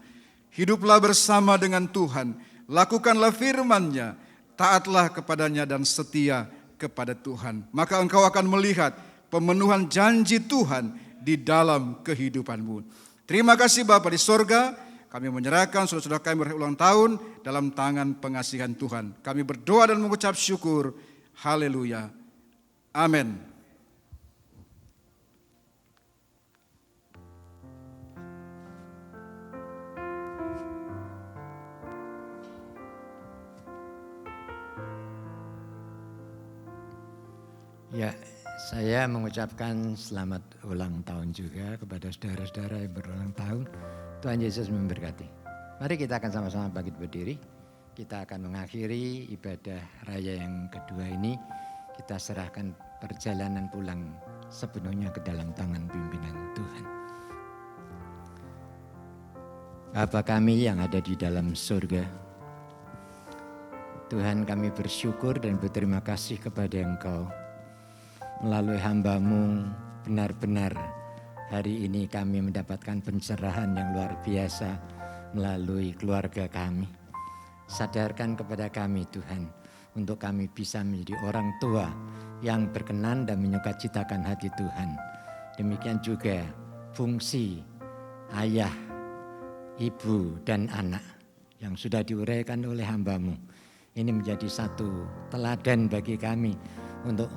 Hiduplah bersama dengan Tuhan, lakukanlah firman-Nya, taatlah kepadanya dan setia kepada Tuhan. Maka engkau akan melihat pemenuhan janji Tuhan di dalam kehidupanmu. Terima kasih Bapa di sorga, kami menyerahkan saudara-saudara kami berulang tahun dalam tangan pengasihan Tuhan. Kami berdoa dan mengucap syukur. Haleluya. Amin. Ya, saya mengucapkan selamat ulang tahun juga kepada saudara-saudara yang berulang tahun. Tuhan Yesus memberkati. Mari kita akan sama-sama bangkit berdiri. Kita akan mengakhiri ibadah raya yang kedua ini. Kita serahkan perjalanan pulang sepenuhnya ke dalam tangan pimpinan Tuhan. Bapa kami yang ada di dalam surga, Tuhan, kami bersyukur dan berterima kasih kepada Engkau. Melalui hamba-Mu benar-benar hari ini kami mendapatkan pencerahan yang luar biasa melalui keluarga kami. Sadarkan kepada kami Tuhan, untuk kami bisa menjadi orang tua yang berkenan dan menyukacitakan hati Tuhan. Demikian juga fungsi ayah, ibu dan anak yang sudah diuraikan oleh hamba-Mu. Ini menjadi satu teladan bagi kami untuk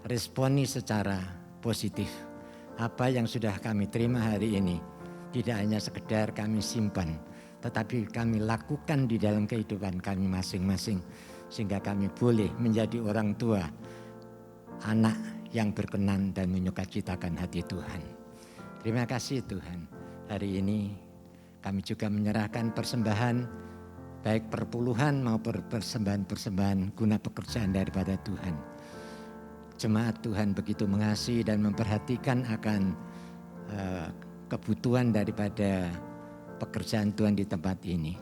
responi secara positif apa yang sudah kami terima hari ini. Tidak hanya sekedar kami simpan, tetapi kami lakukan di dalam kehidupan kami masing-masing, sehingga kami boleh menjadi orang tua, anak yang berkenan dan menyukacitakan hati Tuhan. Terima kasih Tuhan. Hari ini kami juga menyerahkan persembahan, baik perpuluhan maupun persembahan-persembahan guna pekerjaan daripada Tuhan. Jemaat Tuhan begitu mengasihi dan memperhatikan akan kebutuhan daripada pekerjaan Tuhan di tempat ini.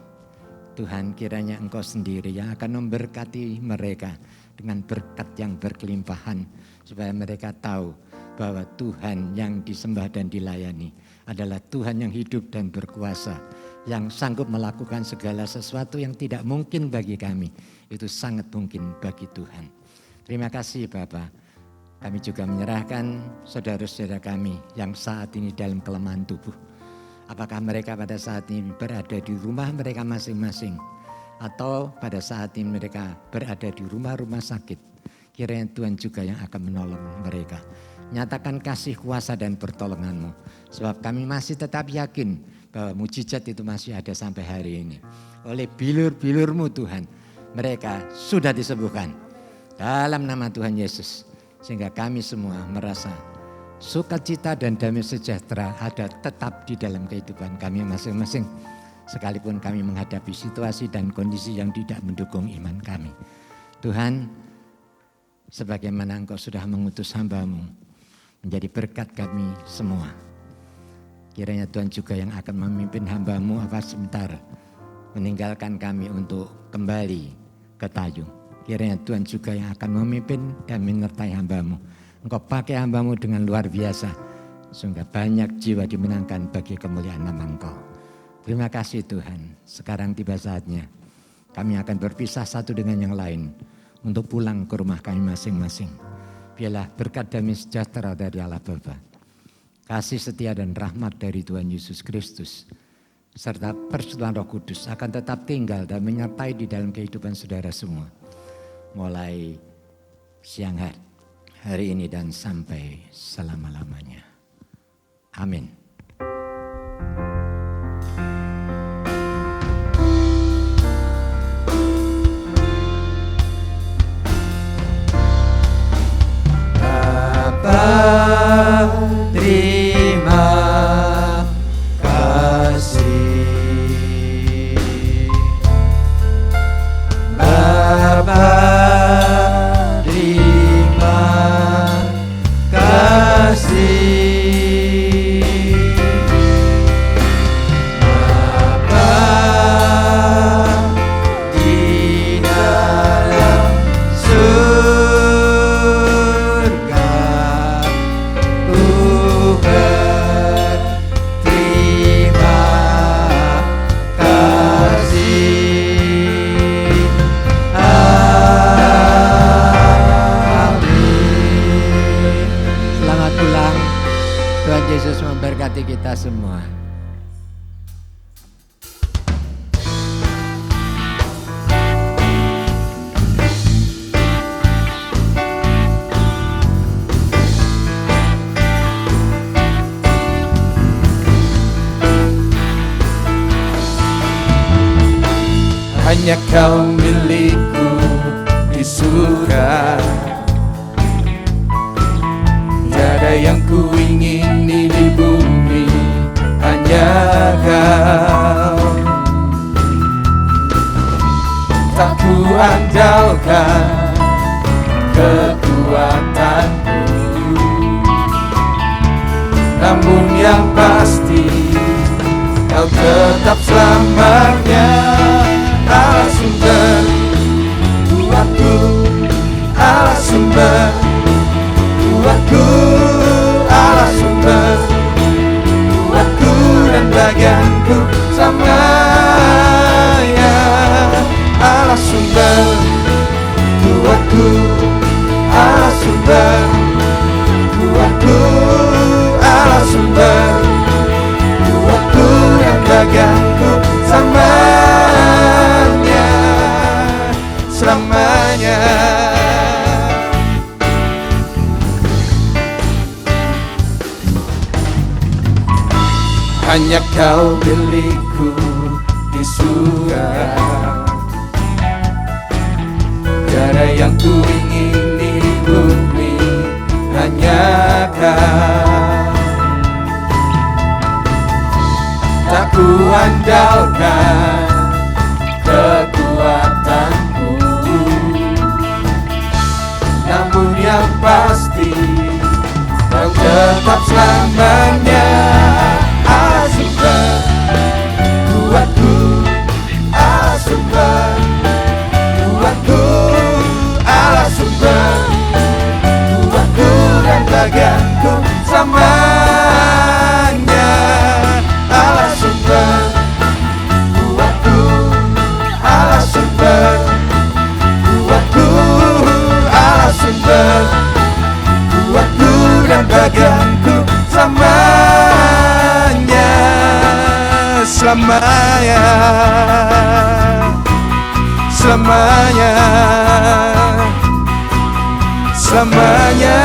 Tuhan, kiranya Engkau sendiri yang akan memberkati mereka dengan berkat yang berkelimpahan, supaya mereka tahu bahwa Tuhan yang disembah dan dilayani adalah Tuhan yang hidup dan berkuasa, yang sanggup melakukan segala sesuatu yang tidak mungkin bagi kami, itu sangat mungkin bagi Tuhan. Terima kasih Bapak. Kami juga menyerahkan saudara-saudara kami yang saat ini dalam kelemahan tubuh. Apakah mereka pada saat ini berada di rumah mereka masing-masing, atau pada saat ini mereka berada di rumah-rumah sakit. Kiranya Tuhan juga yang akan menolong mereka. Nyatakan kasih kuasa dan pertolongan-Mu. Sebab kami masih tetap yakin bahwa mujizat itu masih ada sampai hari ini. Oleh bilur-bilur-Mu Tuhan, mereka sudah disembuhkan. Dalam nama Tuhan Yesus. Sehingga kami semua merasa sukacita dan damai sejahtera ada tetap di dalam kehidupan kami masing-masing. Sekalipun kami menghadapi situasi dan kondisi yang tidak mendukung iman kami. Tuhan, sebagaimana Engkau sudah mengutus hamba-Mu menjadi berkat kami semua. Kiranya Tuhan juga yang akan memimpin hamba-Mu sebentar meninggalkan kami untuk kembali ke Tayung. Kiranya Tuhan juga yang akan memimpin dan menyertai hamba-Mu. Engkau pakai hamba-Mu dengan luar biasa, sehingga banyak jiwa dimenangkan bagi kemuliaan nama Engkau. Terima kasih Tuhan. Sekarang tiba saatnya kami akan berpisah satu dengan yang lain untuk pulang ke rumah kami masing-masing. Biarlah berkat damai sejahtera dari Allah Bapa, kasih setia dan rahmat dari Tuhan Yesus Kristus, serta persekutuan Roh Kudus akan tetap tinggal dan menyertai di dalam kehidupan saudara semua. Mulai siang hari ini dan sampai selama-lamanya. Amin. Terima kasih Bapa, terima kasih Bapa di dalam surga. Terima kasih. Amin. Selamat pulang. Tuhan Yesus memberkati kita semua. Hanya kau milikku di surga. Tiada yang ku ingini di bumi, hanya kau. Tak ku andalkan kekuatanku, namun yang pasti kau tetap selamanya Allah sumber kuatku, Allah sumber kuatku, Allah sumber kuatku dan bagianku selamanya. Allah sumber kuatku, Allah sumber kuatku, Allah sumber kuatku dan bagianku selamanya. Selamanya. Hanya kau milikku di surga. Tiada yang ku ingini di bumi, hanya kau. Tak ku andalkan kekuatanku, namun yang pasti kau tetap selamanya. Allah sumber kuatku, Allah sumber kuatku, Allah sumber kuatku dan bagianku selamanya. Allah sumber kuatku, Allah sumber kuatku, Allah sumber kuatku dan bagianku selamanya. Selamanya, selamanya, selamanya.